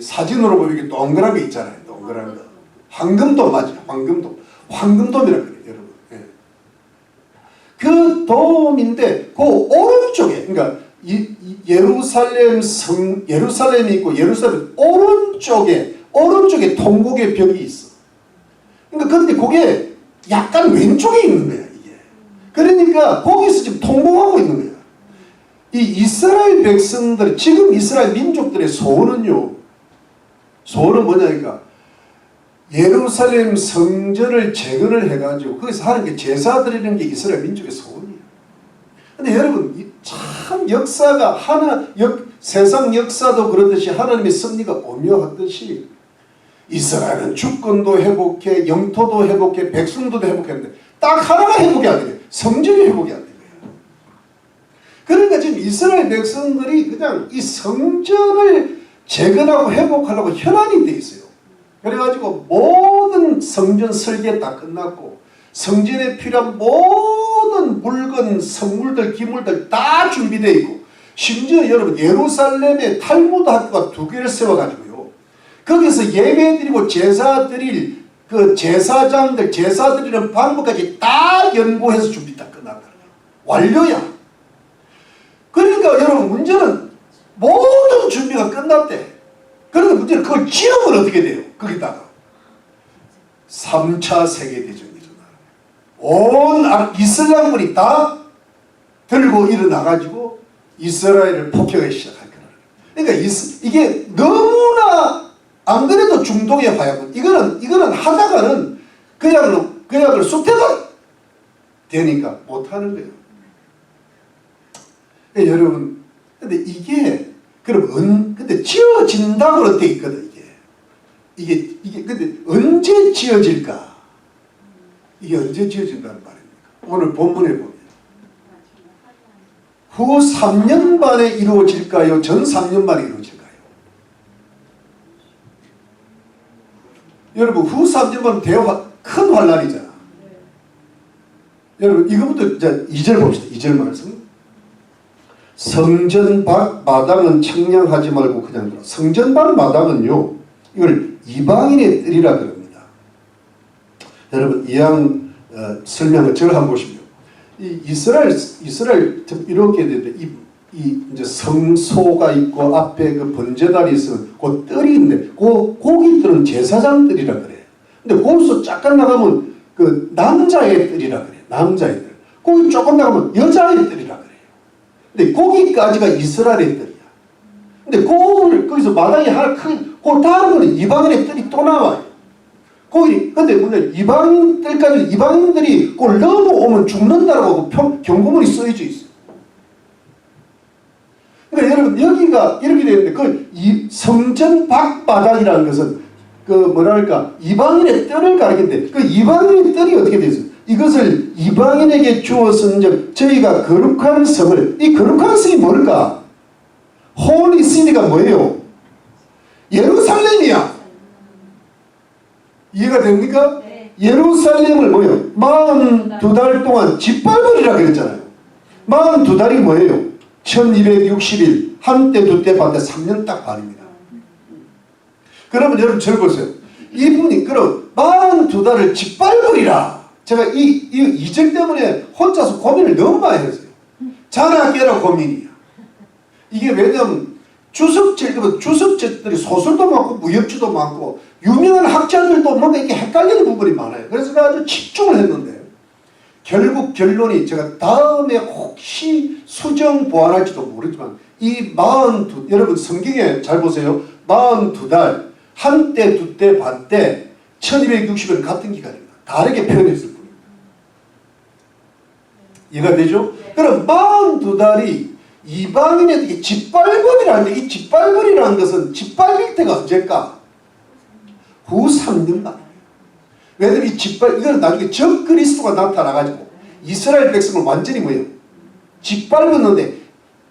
사진으로 보면 이게 동그란 게 있잖아요. 동그란 거. 황금돔 맞아요. 황금돔이라고 그래요, 여러분. 예. 그 돔인데 그 오른쪽에 그러니까 예루살렘이 있고 예루살렘 오른쪽에 통곡의 벽이 있어. 그러니까 근데 그게 약간 왼쪽에 있는 거야, 이게. 그러니까 거기서 지금 통곡하고 있는 거야. 이 이스라엘 백성들, 지금 이스라엘 민족들의 소원은 뭐냐니까 예루살렘 성전을 재건을 해가지고 거기서 하는 게 제사 드리는 게 이스라엘 민족의 소원이에요. 근데 여러분 참 역사가 세상 역사도 그렇듯이 하나님의 섭리가 오묘하듯이 이스라엘은 주권도 회복해, 영토도 회복해, 백성도 회복했는데 딱 하나가 회복이 안 돼요. 성전이 회복이 안 돼요. 그러니까 지금 이스라엘 백성들이 그냥 이 성전을 재건하고 회복하려고 혈안이 돼 있어요. 그래가지고 모든 성전 설계 다 끝났고 성전에 필요한 모든 물건, 성물들, 기물들 다 준비되어 있고 심지어 여러분 예루살렘에 탈무드 학교가 2개를 세워가지고요. 거기서 예배드리고 제사 드릴 그 제사장들 제사 드리는 방법까지 다 연구해서 준비 다 끝났다. 완료야. 그러니까 여러분 문제는 모든 준비가 끝났대. 그런데 문제는 그걸 지으면 어떻게 돼요? 거기다가 3차 세계대전이 일어나요. 온 이슬람군이 다 들고 일어나가지고 이스라엘을 폭격하기 시작할 거라는 거예요. 그러니까 이게 너무나 안 그래도 중동의 화약은 이거는 하다가는 그야말로 쑥대가 되니까 못하는 거예요. 그러니까 여러분, 근데 이게 그럼 근데 지어진다고 돼 있거든 이게 근데 언제 지어질까? 이게 언제 지어진다는 말입니까? 오늘 본문에 보면 후 3년 만에 이루어질까요? 전 3년 만에 이루어질까요? 여러분 후 3년 만에 큰 환란이잖아. 여러분 이거부터 이제 2절 봅시다. 2절 말씀. 성전 밖 마당은 청량하지 말고 그냥 들어. 성전 밖 마당은요, 이걸 이방인의 뜰이라 그럽니다. 여러분 이왕 설명을 저를 한번 보시면 이 이스라엘 이렇게 되는데 이제 성소가 있고 앞에 그 번제단이 있으면 그 뜰이 있는데 거기 뜰은 제사장 뜰이라 그래. 근데 거기서 잠깐 나가면 그 남자의 뜰이라 그래. 남자의 뜰. 거기 조금 나가면 여자의 뜰이라 그래. 근데 거기까지가 이스라엘의 뜰이야. 근데 거기서 마당이 하나 큰, 그 다음은 이방인의 뜰이 또 나와요. 근데 문제 이방인 뜰까지 이방인들이 그걸 넘어오면 죽는다라고 경고문이 써져 있어요. 그러니까 여러분 여기가 이렇게 되는데 이 성전 밖 마당이라는 것은 그 뭐랄까 이방인의 뜰을 가리키는데 그 이방인의 뜰이 어떻게 되어 있어요? 이것을 이방인에게 주었은즉 저희가 거룩한 성을, 이 거룩한 성이 뭘까? 홀리 시티가 뭐예요? 예루살렘이야. 이해가 됩니까? 네. 예루살렘을 뭐예요? 42달 동안 짓밟으리라 그랬잖아요. 42달이 뭐예요? 1260일, 한때 두때 반때 3년 딱 반입니다. 그러면 여러분 저를 보세요. 이분이 그럼 42달을 짓밟으리라. 제가 이 2절 때문에 혼자서 고민을 너무 많이 했어요. 자나깨라 고민이야. 이게 왜냐면 주석책들이 소설도 많고 무협지도 많고 유명한 학자들도 뭔가 이렇게 헷갈리는 부분이 많아요. 그래서 제가 아주 집중을 했는데 결국 결론이 제가 다음에 혹시 수정 보완할지도 모르지만 여러분 성경에 잘 보세요. 42달, 한때, 두때, 반때, 1260일 같은 기간입니다. 다르게 표현했을 뿐입니다. 이해가 되죠? 네. 그럼 42달이 이방인에게 짓밟으리라는데 이 짓밟으리라는 것은 짓밟을 때가 언제일까? 후 3년 만에. 왜냐면 이건 나중에 적 그리스도가 나타나가지고 이스라엘 백성을 완전히 뭐예요? 짓밟았는데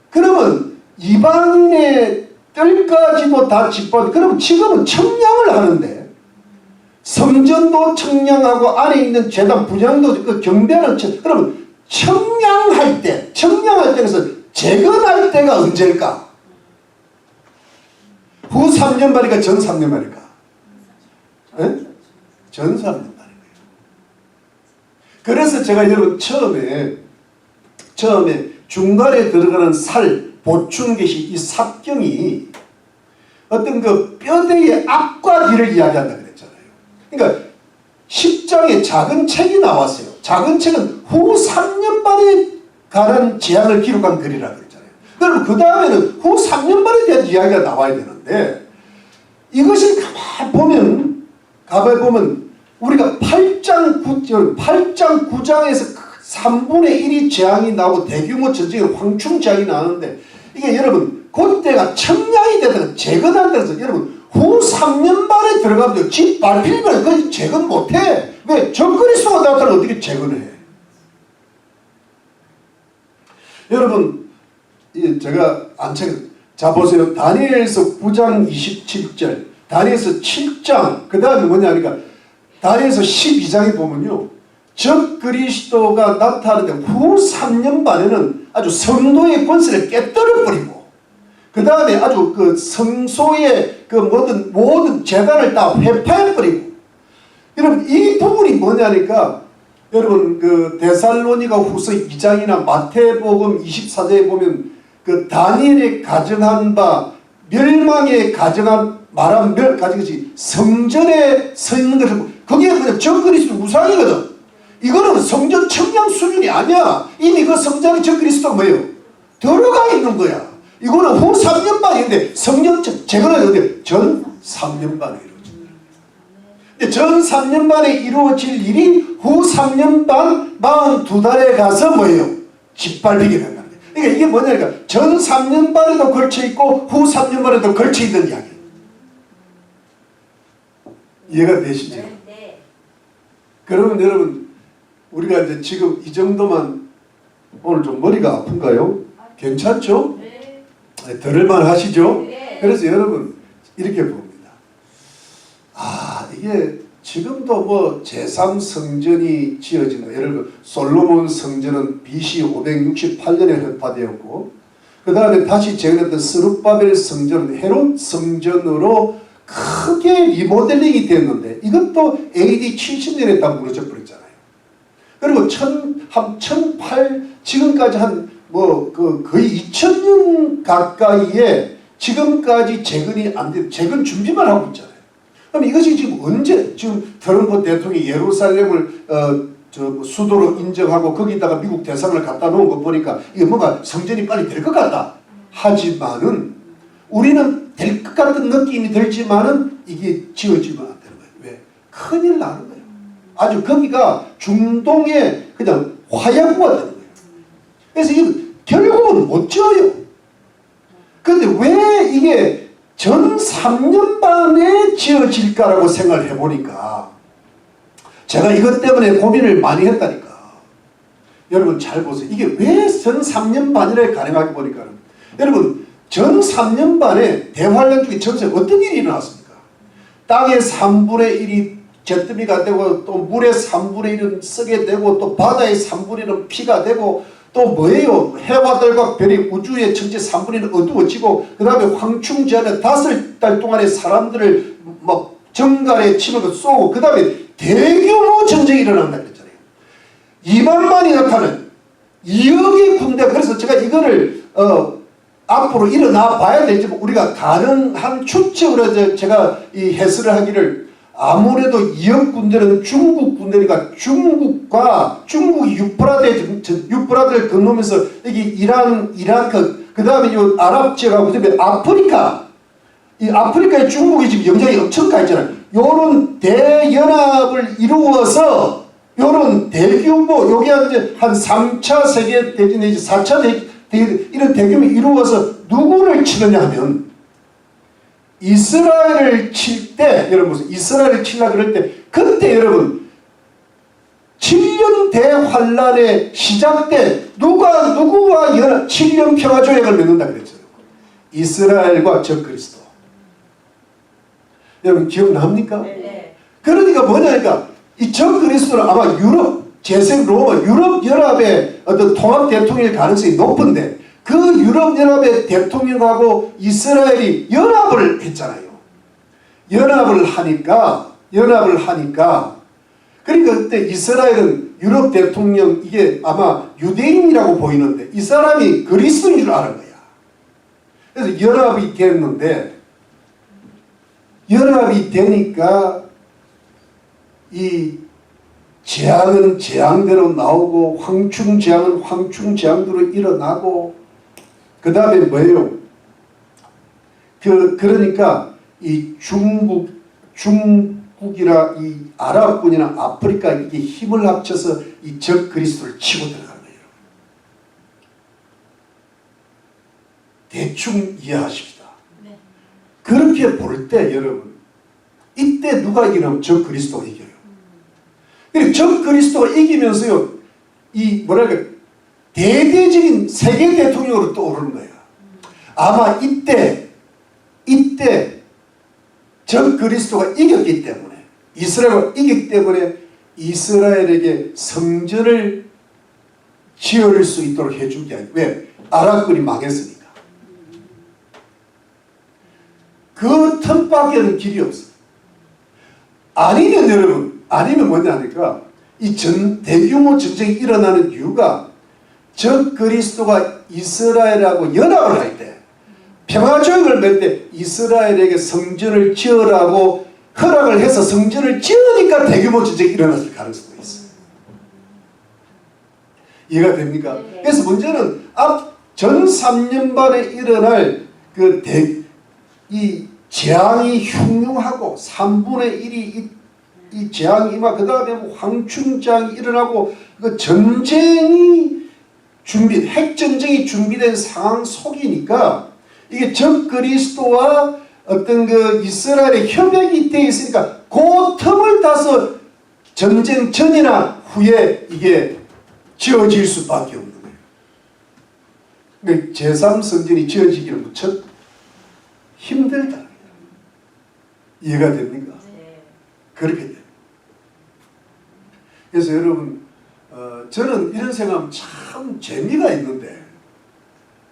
그러면 이방인의 뜰까지도 다 짓밟고 그러면 지금은 청량을 하는데 성전도 청량하고 안에 있는 제단 분향도 그 경배하는 그러면 청량할 때에서 재건할 때가 언제일까? 후 3년 만일까 전 3년 만일까? 전 3년 만이에요. 그래서 제가 여러분 처음에 중간에 들어가는 살 보충 계시 이 삽경이 어떤 그 뼈대의 앞과 뒤를 이야기한다 그랬잖아요. 그러니까 10장에 작은 책이 나왔어요. 작은 책은 후 3년 만에 관한 재앙을 기록한 글이라고 그랬잖아요. 그럼 그 다음에는 후 3년 만에 대한 이야기가 나와야 되는데 이것이 가만히 보면 우리가 8장 9장에서 3분의 1이 재앙이 나오고 대규모 전쟁의 황충 재앙이 나오는데 이게 여러분 그때가 청량이 되다가 재건한다고 해서 여러분 후 3년 만에 들어가면 집 밟히면 그건 재건 못해. 왜 적그리스도가 나타나면 어떻게 재건을 해? 여러분 제가 안 책. 자 보세요. 다니엘서 9장 27절, 다니엘서 7장, 그 다음에 뭐냐니까 다니엘서 12장에 보면요, 적그리스도가 나타나는데 후 3년 반에는 아주 성도의 권세를 깨뜨려 버리고, 그 다음에 아주 그 성소의 그 모든 재단을 다 회파해 버리고. 여러분 이 부분이 뭐냐니까, 여러분 그 데살로니가 후서 2장이나 마태복음 24장에 보면 그 다니엘이 가정한 바, 멸망에 가정한 말한 가지고지 성전에 서 있는 것을, 그게 그냥 적그리스도 우상이거든. 이거는 성전 청량 수준이 아니야. 이미 그 성전의 적그리스도가 뭐예요? 들어가 있는 거야. 이거는 후 3년 반인데 성전 재건은 어디? 전 3년 반에 이루어집니다. 근데 전 3년 반에 이루어질 일이 후 3년 반 42달에 가서 뭐예요? 짓밟히게 된다. 그러니까 이게 뭐냐니까 전 3년 반에도 걸쳐있고 후 3년 반에도 걸쳐있는 이야기. 이해가 되시죠? 네. 그러면 여러분 우리가 이제 지금 이 정도만, 오늘 좀 머리가 아픈가요? 괜찮죠? 네. 들을만 하시죠? 네. 그래서 여러분 이렇게 봅니다. 이게 지금도 뭐 제3성전이 지어진 거, 예를 들어 솔로몬 성전은 BC 568년에 회파되었고, 그 다음에 다시 재건했던 스룹바벨 성전은 헤롯 성전으로 크게 리모델링이 됐는데 이것도 AD 70년에 다 무너져 버렸잖아요. 그리고 1008 지금까지 한 거의 2000년 가까이에 지금까지 재건이 안 돼, 재건 준비만 하고 있잖아요. 그럼 이것이 지금 언제, 지금 트럼프 대통령이 예루살렘을 수도로 인정하고 거기다가 미국 대사관을 갖다 놓은 거 보니까 이게 뭔가 성전이 빨리 될 것 같다. 하지만은 우리는 될 것 같은 느낌이 들지만은 이게 지어지면 안 되는 거예요. 왜? 큰일 나는 거예요. 아주 거기가 중동의 그냥 화약고가 되는 거예요. 그래서 이거 결국은 못 지어요. 그런데 왜 이게 전 3년 반에 지어질까라고 생각을 해보니까, 제가 이것 때문에 고민을 많이 했다니까. 여러분 잘 보세요. 이게 왜 전 3년 반이라 가능하게 보니까, 여러분 전 3년 반에 대환란 중에 전체 어떤 일이 일어났습니까? 땅의 3분의 1이 잿더미가 되고, 또 물의 3분의 1은 썩게 되고, 또 바다의 3분의 1은 피가 되고, 또 뭐예요? 해와 달과 별이 우주의 전체 3분의 1은 어두워지고, 그 다음에 황충제한에 5달 동안에 사람들을 막 정갈에 치면서 쏘고, 그 다음에 대규모 전쟁이 일어난다 그랬잖아요. 2만만이 나타난 2억의 군대. 그래서 제가 이거를 앞으로 일어나 봐야 될지, 우리가 가능한 추측으로 제가 이 해설을 하기를, 아무래도 2억 군대는 중국 군대니까 중국이 유프라데를 건너면서 여기 이란, 이라크, 그 다음에 이 아랍 지역하고 그다음에 아프리카, 이 아프리카에 중국이 지금 영향이 엄청 가 있잖아요. 요런 대연합을 이루어서 요런 대규모, 여기 한 3차 세계대전 내지 4차 대전 이런 대규모 이루어서 누구를 치느냐 하면 이스라엘을 칠 때, 여러분 무슨 이스라엘을 치려고 그럴 때, 그때 여러분 7년 대환란의 시작 때 누구와 7년 평화조약을 맺는다 그랬어요. 이스라엘과 적그리스도. 여러분 기억납니까? 네. 그러니까 뭐냐니까 이 적그리스도는 아마 유럽 연합의 어떤 통합 대통령일 가능성이 높은데, 그 유럽연합의 대통령하고 이스라엘이 연합을 했잖아요. 연합을 하니까 그러니까 그때 이스라엘은 유럽 대통령, 이게 아마 유대인이라고 보이는데 이 사람이 그리스도인 줄 아는 거야. 그래서 연합이 됐는데, 연합이 되니까 이 재앙은 재앙대로 나오고, 황충재앙은 황충재앙대로 일어나고, 그 다음에 뭐예요? 그러니까 이 중국이나 이 아랍군이나 아프리카 이게 힘을 합쳐서 이 적그리스도를 치고 들어가는 거예요. 대충 이해하십시다. 네. 그렇게 볼 때 여러분, 이때 누가 이기냐면 적그리스도가 이겨요. 적 그리스도가 이기면서요, 이 뭐랄까 대대적인 세계 대통령으로 떠오르는 거예요. 아마 이때 적 그리스도가 이겼기 때문에, 이스라엘을 이겼기 때문에 이스라엘에게 성전을 지을 수 있도록 해준 게 아니에요. 왜? 아랍군이 망했으니까. 그 틈밖에는 길이 없어요. 아니면 여러분, 아니면 뭐냐 하니까 이 대규모 전쟁이 일어나는 이유가 적 그리스도가 이스라엘하고 연합을 할 때, 평화조약을 맺을 때 이스라엘에게 성전을 지으라고 허락을 해서 성전을 지으니까 대규모 전쟁이 일어났을 가능성도 있어요. 이해가 됩니까? 네. 그래서 문제는 전 3년 반에 일어날 이 재앙이 흉흉하고 3분의 1이 이 재앙이 임하, 그 다음에 황충장이 일어나고 그 전쟁이 핵전쟁이 준비된 상황 속이니까 이게 적 그리스도와 어떤 그 이스라엘의 협약이 되어 있으니까 그 틈을 타서 전쟁 전이나 후에 이게 지어질 수밖에 없는 거예요. 그러니까 제3성전이 지어지기는 무척 힘들다. 이해가 됩니까? 네. 그렇게 돼요. 그래서 여러분, 저는 이런 생각하면 참 재미가 있는데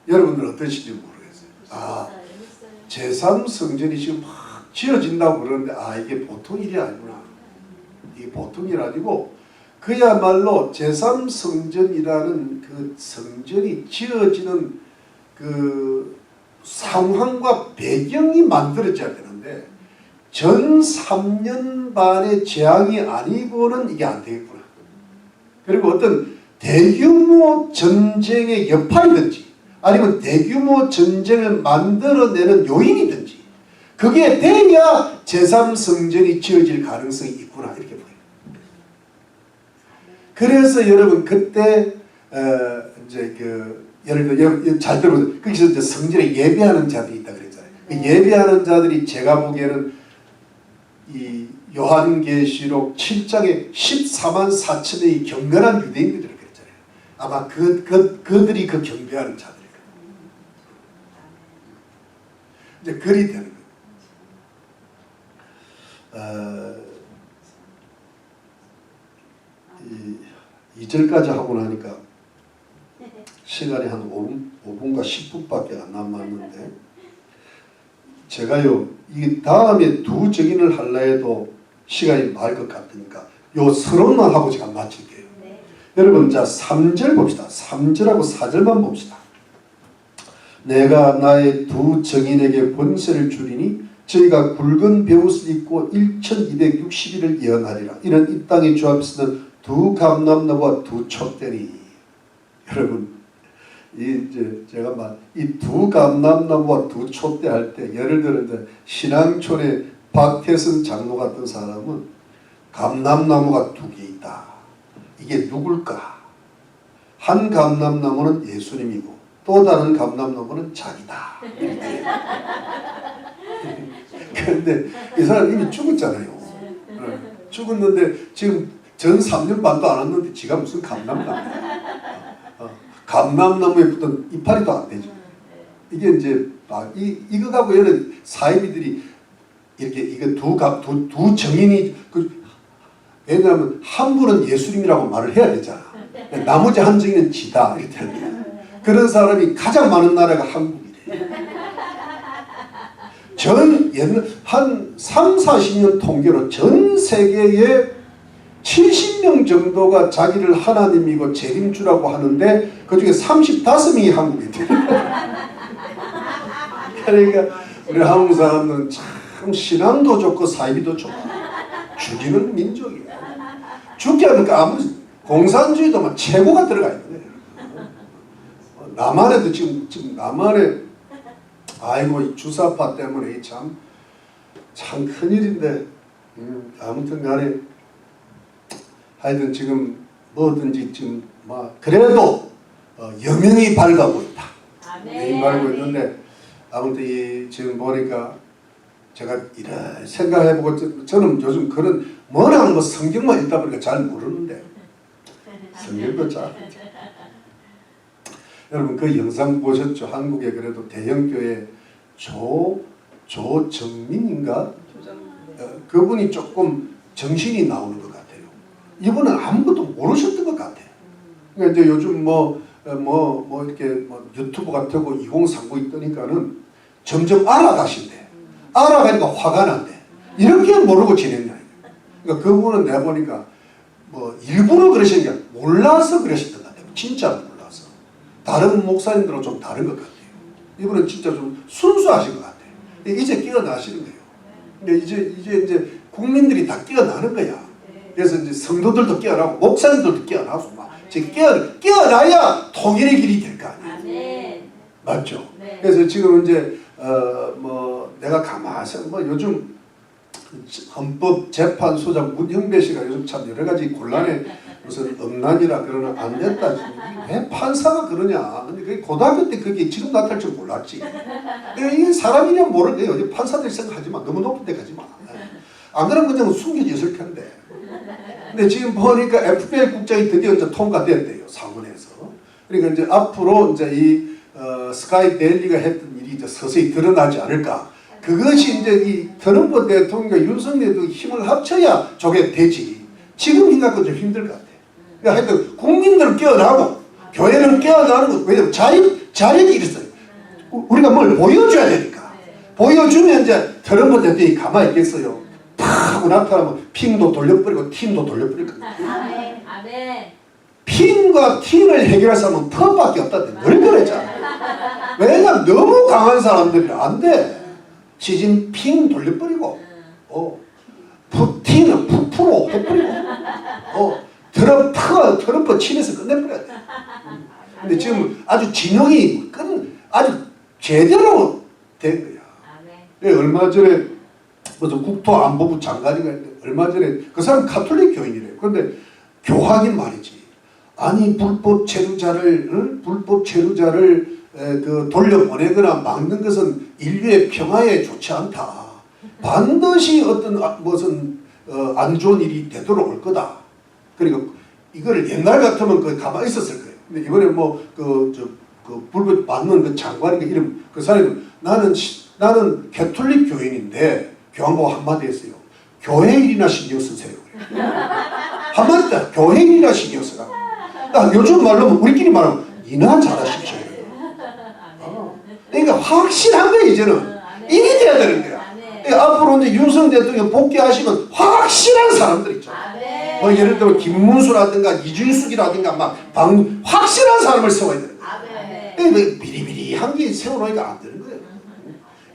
여러분들 어떠신지 모르겠어요. 제3성전이 지금 막 지어진다고 그러는데 이게 보통 일이 아니구나. 이게 보통 일이 아니고 그야말로 제3성전이라는 그 성전이 지어지는 그 상황과 배경이 만들어져야 되는데 전 3년 반의 재앙이 아니고는 이게 안 되겠구나. 그리고 어떤 대규모 전쟁의 여파이든지 아니면 대규모 전쟁을 만들어내는 요인이든지 그게 돼야 제3성전이 지어질 가능성이 있구나 이렇게 보여요. 그래서 여러분 그때 이제 그 예를 들어 잘 들어보세요. 거기서 이제 성전에 예배하는 자들이 있다 그랬잖아요. 그 예배하는 자들이 제가 보기에는 이 요한계시록 7장에 14만 4천의 경건한 유대인들이라고 그랬잖아요. 아마 그들이 그 경배하는 자들이거든요. 이제 그리 되는 거예요. 2절까지 하고 나니까 시간이 한 5분과 10분밖에 안 남았는데 제가요 이 다음에 두 증인을 하려 해도 시간이 많을 것 같으니까 요 서론만 하고 제가 마칠게요. 네. 여러분 자 3절 봅시다. 3절하고 4절만 봅시다. 내가 나의 두 증인에게 권세를 주리니 저희가 굵은 베옷을 입고 1260일을 예언하리라. 이는 이 땅의 주 앞에서는 두 감람나무와 두 촛대니. 여러분 이제 제가 이 두 감람나무와 두 촛대 할 때 예를 들어 이제 신앙촌에 박태선 장로 같은 사람은 감람나무가 두 개 있다. 이게 누굴까? 한 감람나무는 예수님이고 또 다른 감람나무는 자기다. 그런데 이 사람 이미 죽었잖아요. 죽었는데 지금 전 3년 반도 안 왔는데 지가 무슨 감람나무야. 감람나무에 붙은 이파리도 안 되죠. 이게 이제 이거 갖고 얘는 사이비들이 이렇게 이거 두 정인이 왜냐하면 한 분은 예수님이라고 말을 해야 되잖아. 나머지 한 정인은 지다 이렇게 되는 거야. 그런 사람이 가장 많은 나라가 한국이래. 한 3, 40년 통계로 전 세계에 70명 정도가 자기를 하나님이고 재림주라고 하는데 그중에 35명이 한국인들. 그러니까 우리 한국 사람은 참 신앙도 좋고 사이비도 좋고 죽이는 민족이에요. 죽게 하니까 아무 공산주의도 막 최고가 들어가 있는 거예요. 남한에도 지금 남한에 아이고 이 주사파 때문에 참 큰일인데 아무튼 간에 하여튼 지금 뭐든지 지금 그래도 여명이 밝아고 있다. 여명이 밝고 있는데 아무튼 지금 보니까 제가 이래 생각해보고 저는 요즘 그런 워낙 뭐 성경만 읽다 보니까 잘 모르는데 성경도 잘 여러분 그 영상 보셨죠? 한국에 그래도 대형교회 조정민인가? 그분이 조금 정신이 나오는 것 같아요. 이분은 아무것도 모르셨던 것 같아요. 그러니까 이제 요즘 이렇게 유튜브 같은 거 2039 있더니까는 점점 알아가신대. 알아가니까 화가 난대. 이렇게 모르고 지냈냐. 그러니까 그분은 내가 보니까 뭐 일부러 그러신 게 몰라서 그러셨던 것 같아요. 진짜 몰라서. 다른 목사님들은 좀 다른 것 같아요. 이분은 진짜 좀 순수하신 것 같아요. 이제 깨어나시는 거예요. 근데 이제 국민들이 다 깨어나는 거야. 그래서 이제 성도들도 깨어나고 목사님들도 깨어나고 막 지금 깨어나야 통일의 길이 될 거 아니에요. 맞죠? 네. 그래서 지금 이제 내가 가만히 요즘 헌법재판소장 문형배 씨가 요즘 참 여러 가지 곤란에 무슨 음란이라 그러나 안 됐다. 왜 판사가 그러냐. 근데 그게 고등학교 때 그게 지금 나타날 줄 몰랐지. 이게 사람이냐 모를 거예요. 판사들 생각하지 마. 너무 높은 데 가지 마. 안 그러면 그냥 숨겨져 있을 텐데. 근데 지금 보니까 FBI 국장이 드디어 이제 통과됐대요. 상원에서. 그러니까 이제 앞으로 이제 이 스카이 데일리가 했던 일이 이제 서서히 드러나지 않을까. 그것이 이제 이 트럼프 대통령과 윤석열도 힘을 합쳐야 저게 되지. 지금 생각도 좀 힘들 것 같아. 그러니까 하여튼 국민들은 깨어나고 교회는 깨어나는 거. 왜냐면 자력이 있어요. 우리가 뭘 보여줘야 되니까. 보여주면 이제 트럼프 대통령이 가만히 있겠어요. 탁 하고 나타나면 핑도 돌려버리고 틴도 돌려버릴 거야. 아멘. 핑과 틴을 해결할 사람은 턱밖에 없다는데 늘 그랬잖아. 왜냐면 너무 강한 사람들이 안 돼. 시진핑 돌려버리고 푸틴은 푸프로 해버리고 트럼프 친해서 끝내버려야 돼. 근데 지금 아주 진영이 아주 제대로 된 거야. 얼마 전에 무슨 국토안보부 장관이가 있는데 얼마 전에 그 사람 가톨릭 교인이래요. 그런데 교황이 말이지. 아니 불법 체류자를 돌려보내거나 막는 것은 인류의 평화에 좋지 않다. 반드시 어떤 무슨 안 좋은 일이 되도록 올 거다. 그러니까 이거를 옛날 같으면 가만히 있었을 거예요. 근데 이번에 불법 맞는 그 장관인가 이름 그 사람이 나는 가톨릭 교인인데 교황보고 한마디 했어요. 교회 일이나 신경 쓰세요. 한마디 다 교회 일이나 신경 쓰라고. 요즘 말로 우리끼리 말하면 이나 잘하십시오. 그러니까 확실한 거야 이제는. 일이 돼야 되는 거야. 그러니까 앞으로 이제 윤석열 대통령 복귀하시면 확실한 사람들 있죠. 예를 들어 김문수라든가 이준숙이라든가 확실한 사람을 세워야 되는 거야. 그러니까 비리비리한 게 세워놓으니까 안 되는 거예요.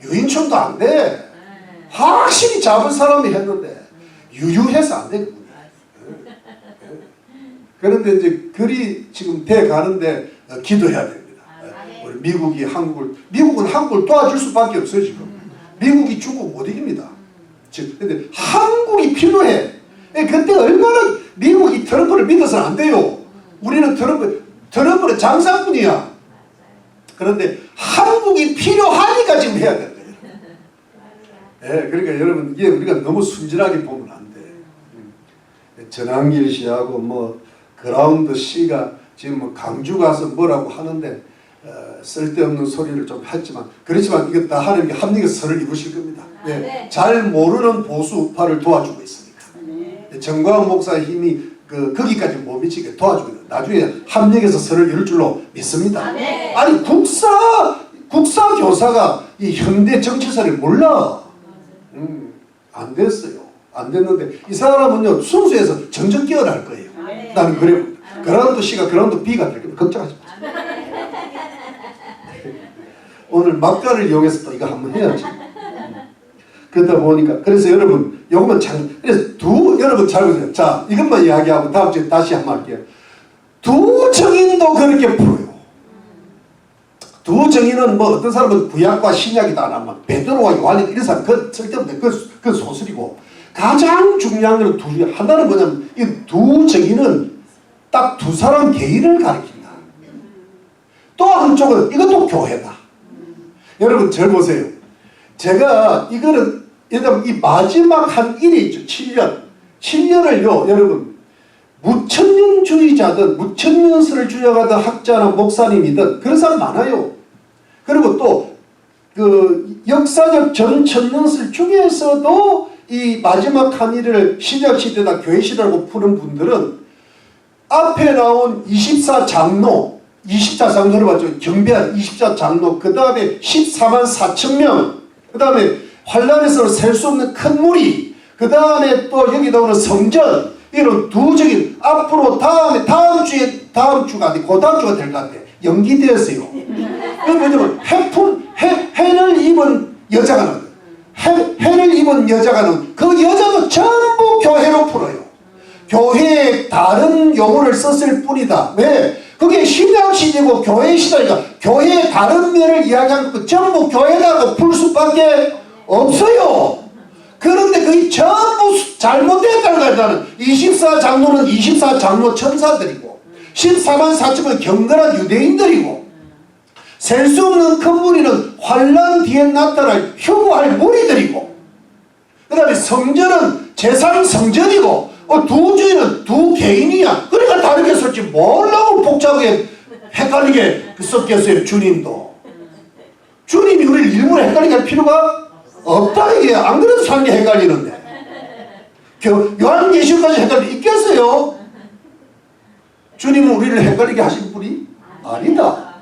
유인촌도 안 돼. 확실히 잡은 사람이 했는데 유유해서 안 되는 거야. 그런데 이제 그리 지금 돼 가는데 기도해야 됩니다. 우리 미국은 한국을 도와줄 수밖에 없어요 지금. 미국이 중국 못 이깁니다. 근데 한국이 필요해. 그때 얼마나 미국이 트럼프를 믿어서는 안 돼요. 우리는 트럼프는 장사꾼이야. 그런데 한국이 필요하니까 지금 해야 된다. 그러니까 여러분 이게 우리가 너무 순진하게 보면 안 돼. 전한길 씨하고 그라운드 씨가 지금 강주 가서 뭐라고 하는데 쓸데없는 소리를 좀 했지만 그렇지만 이거 다 하나님께 합력의 선을 입으실 겁니다. 잘 모르는 보수 우파를 도와주고 있으니까. 정광훈 목사의 힘이 거기까지 못 미치게 도와주고 나중에 합력해서 선을 이룰 줄로 믿습니다. 아니 국사 교사가 이 현대 정치사를 몰라. 안 됐어요. 안 됐는데 이 사람은요 순수해서 점점 깨어날 거예요. 나는 그래. 그라운드 C가 그라운드 B가 될 겁니다. 걱정하지 마세요. 오늘 막간을 이용해서 또 이거 한번 해야지. 그러다 보니까 그래서 여러분 요것만 그래서 여러분 잘 보세요. 자 이것만 이야기하고 다음 주에 다시 한번 할게요. 두 정인도 그렇게 풀어요. 두 정인은 어떤 사람은 구약과 신약이다. 베드로와 요한이 이런 사람 쓸데없는데 그 소설이고 가장 중요한 건 하나는 뭐냐면 이 두 정인은 딱 두 사람 개인을 가리킨다. 또 한쪽은 이것도 교회다. 여러분 절 보세요. 제가 이거는 이 마지막 한 일이 있죠. 7년. 7년을요, 여러분, 무천년주의자든 무천년설을 주장하던 학자나 목사님이든 그런 사람 많아요. 그리고 또 그 역사적 전천년설 중에서도 이 마지막 한 일을 신약시대나 교회시대라고 푸는 분들은 앞에 나온 24장로, 24장로를 봤죠. 경배한 24장로, 그 다음에 14만 4천 명, 그 다음에 환란에서 셀 수 없는 큰 무리, 그 다음에 또 여기 나오는 성전, 이런 두적인 앞으로 다음 주가 아니고 그 다음 주가 될 것 같아. 연기되었어요. 왜냐면 해를 입은 여자가 나와요. 해를 입은 여자가 나와요. 그 여자도 전부 교회로 풀어요. 교회에 다른 용어를 썼을 뿐이다. 왜? 그게 신약시대고 교회시대니까 교회의 다른 면을 이야기하는 거 전부 교회라고 풀 수밖에 없어요. 그런데 그게 전부 잘못됐다는 거야. 24장로는 24장로 천사들이고 14만 4천은 경건한 유대인들이고 셀 수 없는 큰 무리는 환란 뒤에 나타날 휴거할 무리들이고 그 다음에 성전은 제3성전이고 두주인은 두 개인이야. 그러니까 다르게 썼지 뭐라고 복잡하게 헷갈리게 썼겠어요. 주님도. 주님이 우리를 일부러 헷갈리게 할 필요가 없다 이게. 안 그래도 사는 게 헷갈리는데. 요한계시록까지 헷갈리게 있겠어요? 주님은 우리를 헷갈리게 하신 분이 아니다.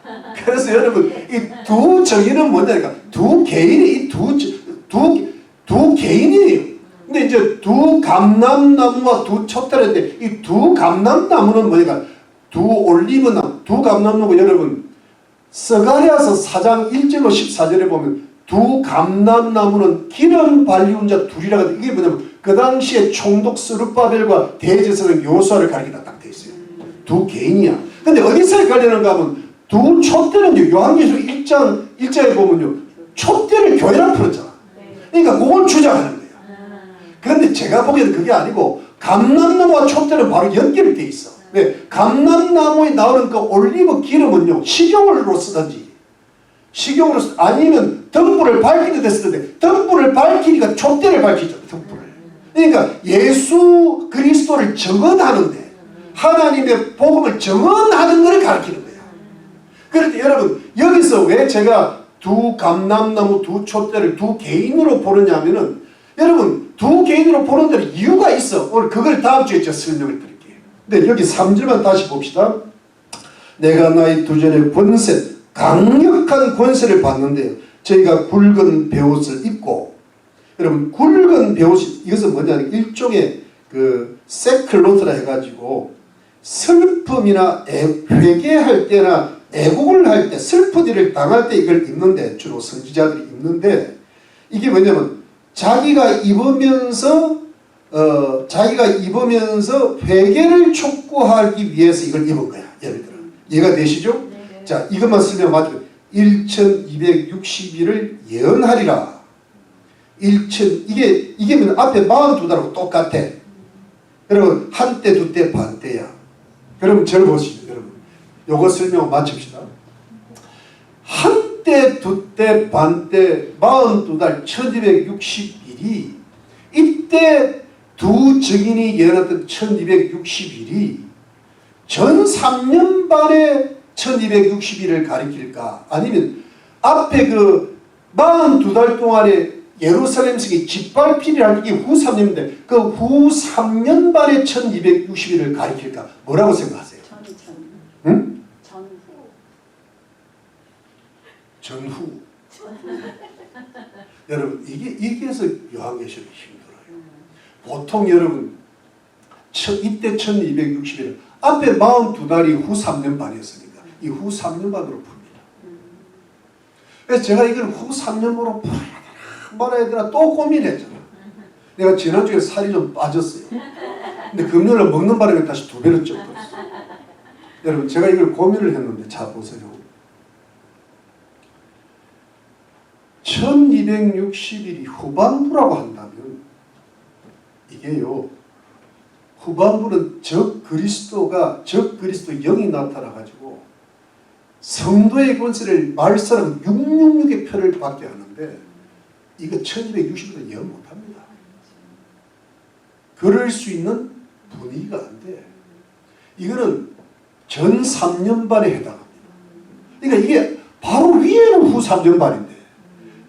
그래서 여러분 이 두 정의는 뭐냐니까 두 개인이 두 개인이에요. 근데 이제 두 감람나무와 두 촛대인데 이 두 감람나무는 뭐냐니까 두 올리브나무, 두 감람나무 여러분 스가랴서 4장 1절로 14절에 보면 두 감람나무는 기름 발리운 자 둘이라 하거든요. 이게 뭐냐면 그 당시에 총독 스룹바벨과 대제사장 요수아를 가리키다 딱 돼 있어요. 두 개인이야. 근데 어디서 헷갈리는가 하면 두 촛대는 요한계시록 1장에 보면요. 촛대를 교회랑 풀었잖아. 그러니까 그걸 주장하는 거예요. 그런데 제가 보기에는 그게 아니고 감람나무와 촛대는 바로 연결이 돼 있어. 왜? 감람나무에 나오는 그 올리브 기름은요. 식용으로 쓰든지 아니면 등불을 밝히는 데 쓰는데 등불을 밝히니까 촛대를 밝히죠. 등불을. 그러니까 예수 그리스도를 증언하는데 하나님의 복음을 증언하는 것을 가르치는 거예요. 그런데 여러분 여기서 왜 제가 두 감람나무 두 촛대를 두 개인으로 보느냐 하면은 여러분 두 개인으로 보는 데는 이유가 있어. 오늘 그걸 다음 주에 제가 설명을 드릴게요. 근데 여기 3절만 다시 봅시다. 내가 나의 두 전의 권세 강력한 권세를 받는데 저희가 굵은 베옷을 입고 여러분 굵은 베옷이 이것은 뭐냐면 일종의 그 세클로트라 해가지고 슬픔이나 회개할 때나 애곡을 할 때 슬픈 일을 당할 때 이걸 입는데 주로 선지자들이 입는데 이게 뭐냐면 자기가 입으면서 회개를 촉구하기 위해서 이걸 입은 거야. 예를 들어 이해가 되시죠? 네네. 자 이것만 쓰면 맞죠. 1260일을 예언하리라. 이게 뭐 앞에 42달하고 똑같아. 여러분 한때 두때 반때야. 그럼 절 보시죠. 여러분 요거 설명 마칩시다. 한때 두때 반때 42달 1260일이 이때 두 증인이 예언했던 1260일이 전 3년 반의 1260일을 가리킬까? 아니면 앞에 그 42달 동안에 예루살렘성이 짓밟히리라는 게 후 3년인데 그 후 3년 반의 1260일을 가리킬까? 뭐라고 생각하세요? 응? 전후. 여러분 이게서 요한계시록이 힘들어요. 보통 여러분 이때 1260일 앞에 42달이 후 3년 반이었으니까 이 후 3년 반으로 풉니다. 그래서 제가 이걸 후 3년으로 말아야 되나 또 고민했잖아. 내가 지난주에 살이 좀 빠졌어요. 근데 금요일에 먹는 바람에 다시 2배로 쪘거든요. 여러분 제가 이걸 고민을 했는데 자 보세요. 1260일이 후반부라고 한다면 이게요. 후반부는 적 그리스도 영이 나타나가지고 성도의 권세를 말처럼 666의 표를 받게 하는데 이거 1260도 예언 못합니다. 그럴 수 있는 분위기가 안 돼. 이거는 전 3년반에 해당합니다. 그러니까 이게 바로 위에는 후 3년반인데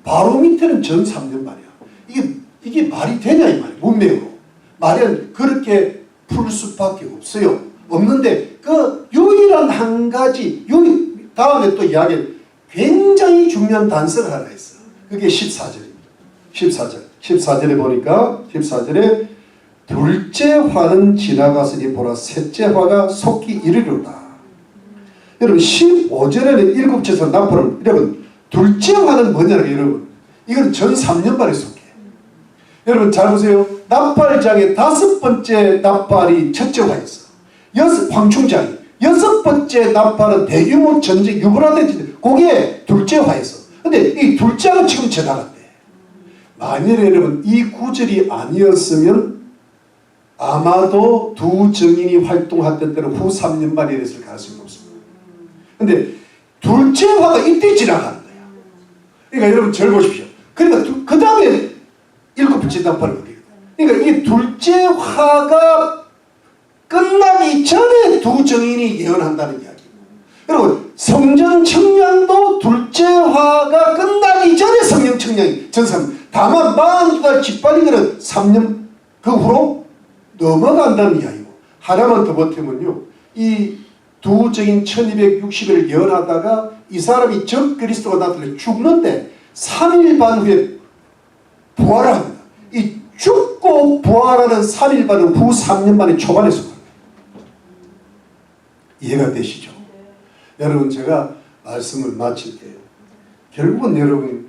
바로 밑에는 전 3년반이야. 이게 말이 되냐 이 말이야. 문맥으로. 말은 그렇게 풀 수밖에 없어요. 없는데 그 유일한 한 가지 다음에 또 이야기 굉장히 중요한 단서가 하나 있어. 그게 14절입니다. 14절에 보니까 14절에 둘째 화는 지나갔으니 보라 셋째 화가 속히 이르리로다. 여러분 15절에는 일곱째에서 나팔을 여러분 둘째 화는 뭐냐면 여러분 이건 전 3년반에 속해. 여러분 잘 보세요. 나팔장의 5번째 나팔이 첫째 화였어. 황충장이 6번째 나팔은 대규모 전쟁 유브라데스 그게 둘째 화였어. 근데 이 둘째 화는 지금 지나갔대. 만일에 여러분 이 구절이 아니었으면 아마도 두 정인이 활동했던 때는 후 3년반이 됐을 가능성이 높습니다. 근데 둘째 화가 이때 지나가는 거야. 그러니까 여러분 절 보십시오. 그러니까 그 다음에 7번째 나팔을 보게. 그러니까 이 둘째 화가 끝나기 전에 두 정인이 예언한다는 이야기입니다. 여러분 성전 청량도 둘째 화가 끝나기 전에 성령 청량이 전사합니다. 다만 42달 짓밟리기는 3년 그 후로 넘어간다는 이야기고 하나만 더 보태면요. 이 두 정인 1260일 예언하다가 이 사람이 적 그리스도가 나타나 죽는데 3일 반 후에 부활합니다. 이 죽고 부활하는 3일 반은 후 3년 만에 초반에 속합니다. 이해가 되시죠? 여러분 제가 말씀을 마칠게요. 결국은 여러분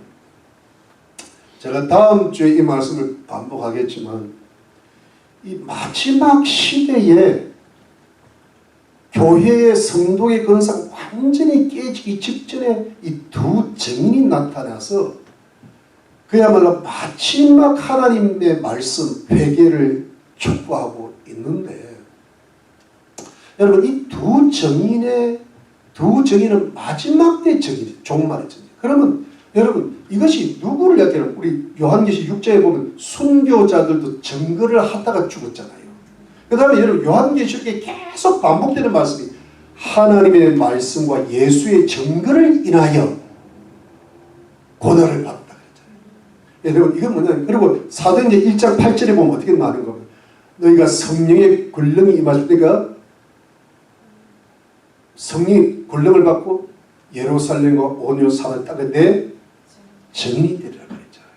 제가 다음 주에 이 말씀을 반복하겠지만 이 마지막 시대에 교회의 성도의 건사가 완전히 깨지기 직전에 이 두 정인이 나타나서 그야말로 마지막 하나님의 말씀 회개를 촉구하고 있는데 여러분 이 두 정인은 마지막 때 정인, 종말의 정인. 그러면 여러분 이것이 누구를 이야기하는 우리 요한계시 6장에 보면 순교자들도 증거를 하다가 죽었잖아요. 그 다음에 여러분 요한계시록에 계속 반복되는 말씀이 하나님의 말씀과 예수의 증거를 인하여 고난을 받았다 그랬잖아요. 여러분 이건 뭐냐면 그리고 사도행전 1장 8절에 보면 어떻게 나오는 겁니까? 너희가 성령의 권능이 임하실 때가 성령의 권능을 받고 예루살렘과 온유 사마리아 땅에 내 증인이 되리라 그랬잖아요.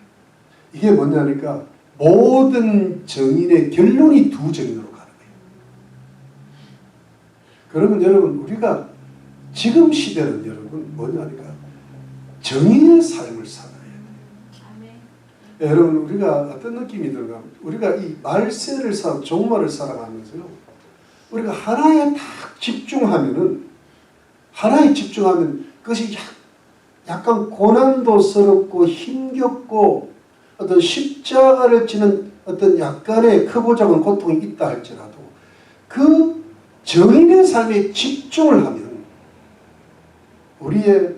이게 뭐냐니까 모든 정인의 결론이 두 정인으로 가는 거예요. 그러면 여러분 우리가 지금 시대는 여러분 뭐냐니까 정인의 삶을 살아야 돼요. 여러분 우리가 어떤 느낌이 들까? 우리가 이 말세를 종말을 살아가면서요. 우리가 하나에 딱 집중하면은 그것이 약간 고난도스럽고 힘겹고 어떤 십자가를 지는 어떤 약간의 크고 작은 고통이 있다 할지라도 그 정인의 삶에 집중을 하면 우리의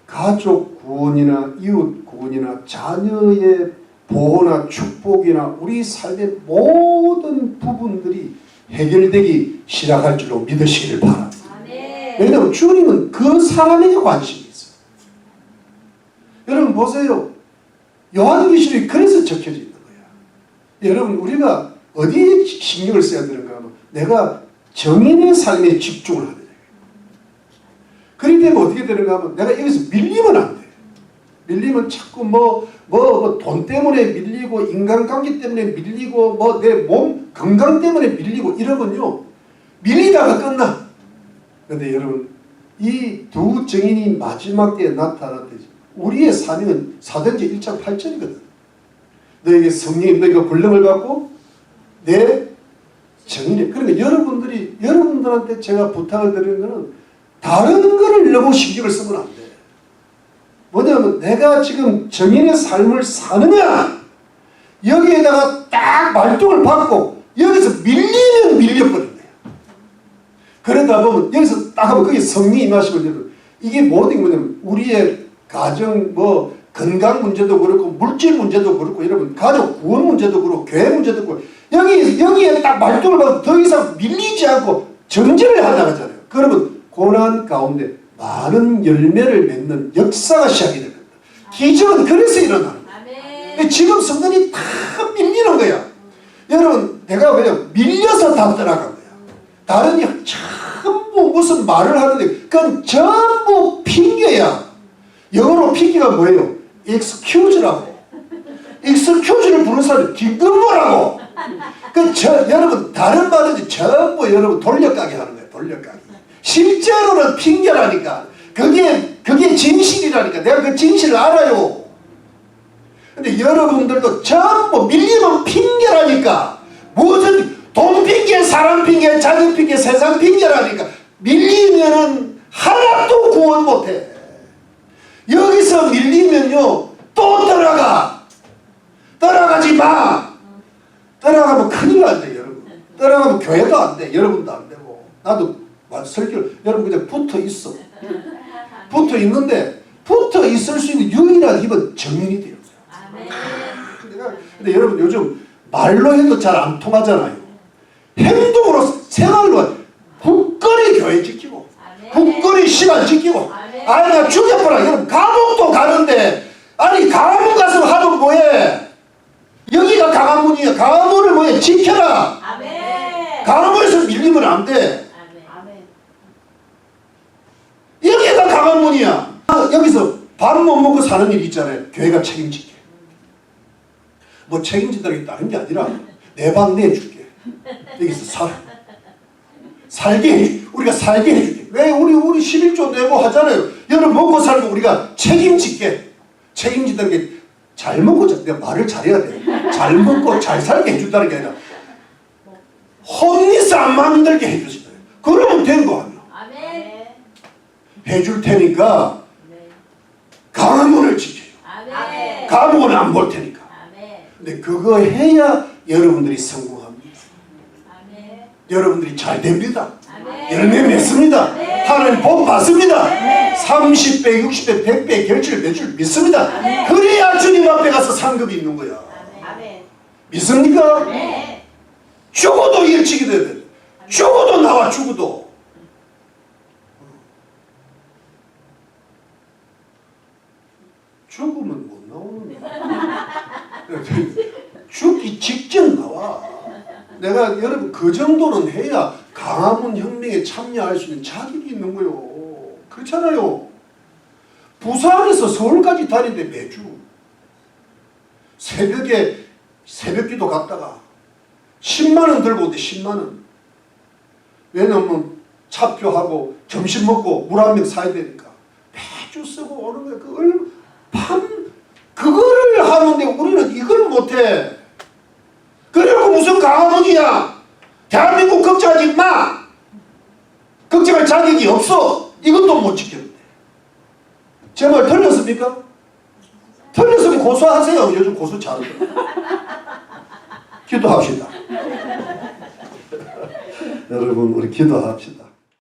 가족 구원이나 이웃 구원이나 자녀의 보호나 축복이나 우리 삶의 모든 부분들이 해결되기 시작할 줄로 믿으시기를 바랍니다. 왜냐하면 주님은 그 사람에게 관심이 있어요. 여러분 보세요. 요한계시록이 그래서 적혀져 있는 거야. 여러분 우리가 어디에 신경을 써야 되는가 하면 내가 정인의 삶에 집중을 하는 거예요. 그렇기 때문에 어떻게 되는가 하면 내가 여기서 밀리면 안 돼. 밀리면 자꾸 돈 때문에 밀리고 인간관계 때문에 밀리고 내 몸 건강 때문에 밀리고 이러면요. 밀리다가 끝나. 그런데 여러분 이 두 정인이 마지막 때에 나타났듯이 우리의 사명은 사도행전 1장 8절이거든. 너에게 너희가 권능을 받고 내 정인이. 그러니까 여러분들한테 제가 부탁을 드리는 것은 다른 거를 너무 신경을 쓰면 안 돼. 뭐냐면 내가 지금 정인의 삶을 사느냐 여기에다가 딱 말동을 받고 여기서 밀리면 밀려버린 거야. 그러다 보면 여기서 딱 하면 거기 성령이 임하시면 이게 모든 게 뭐냐면 우리의 가정 건강 문제도 그렇고 물질 문제도 그렇고 여러분 가족 구원 문제도 그렇고 교회 문제도 그렇고 여기에 딱 말뚝을 박고 더 이상 밀리지 않고 정진을 하나가잖아요. 그러면 고난 가운데 많은 열매를 맺는 역사가 시작이 됩니다. 기적은 그래서 일어나는 거예요. 지금 성전이 다 밀리는 거야. 여러분 내가 그냥 밀려서 다 떠나간 거야. 다른 일 전부 무슨 말을 하는데 그건 전부 핑계야. 영어로 핑계가 뭐예요? excuse라고. excuse를 부르는 사람이 김건모라고. 여러분 다른 말은 전부 여러분 돌려가게 하는 거예요. 돌려가게. 실제로는 핑계라니까. 그게 진실이라니까. 내가 그 진실을 알아요. 근데 여러분들도 전부 밀리면 핑계라니까. 무슨 돈 핑계, 사람 핑계, 자녀 핑계, 세상 핑계라니까. 밀리면은 하나도 구원 못해. 여기서 밀리면요 또 떠나가지 마. 떠나가면 큰일 난대 여러분. 떠나가면 교회도 안 돼. 여러분도 안 되고. 나도 설교를 여러분 그냥 붙어 있어. 붙어 있는데 붙어 있을 수 있는 유일한 힘은 정인이 돼요. 근데 여러분 요즘 말로 해도 잘 안 통하잖아요. 행동으로 생활로 굳건히 교회 지키고 굳건히 시간 지키고 아니 나 죽여보라. 여러분 감옥도 가는데 아니 감옥 가서 하면 뭐해. 여기가 강화문이야. 강화문을 뭐해 지켜라. 강화문에서 밀리면 안 돼. 여기가 강화문이야. 여기서 밥 못 먹고 사는 일 있잖아요. 교회가 책임지게. 뭐 책임진다는 게 다른 게 아니라 내 방 내줄게. 여기서 살게 해줄게. 우리가 살게 해줄게. 왜 우리 11조 내고 하잖아요. 여러분 먹고 살고 우리가 책임질게. 책임진다는 게 잘 먹고 내가 말을 잘해야 돼. 잘 먹고 잘 살게 해준다는 게 아니라 혼미서 안 만들게 해주신다. 그러면 된 거 아니야. 해줄 테니까 강화문을 지켜요. 감옥은 안 볼 테니까. 근데 그거 해야 여러분들이 성공합니다. 여러분들이 잘 됩니다. 열매 맺습니다. 하나님 복 받습니다. 30배, 60배, 100배 결실을 맺을 줄 믿습니다. 그래야 주님 앞에 가서 상급이 있는 거야. 믿습니까? 죽어도 일찍이 돼야 돼. 죽어도 나와 죽어도. 죽으면 못 나오는 거야. 죽기 직전 나와. 내가 여러분 그 정도는 해야 강화문 혁명에 참여할 수 있는 자격이 있는 거요. 그렇잖아요. 부산에서 서울까지 다니는데 매주 새벽에 새벽기도 갔다가 10만원 들고 오는데 10만원. 왜냐면 차표하고 점심 먹고 물 한 병 사야 되니까 매주 쓰고 오는 거야. 그거를 하는데 우리는 이걸 못해. 그리고 무슨 강화문이야. 대한민국 걱정하지 마. 걱정할 자격이 없어. 이것도 못 지켰는데. 제 말 틀렸습니까? 틀렸으면 고소하세요. 요즘 고소 잘하더라고요. 기도합시다. 여러분 우리 기도합시다.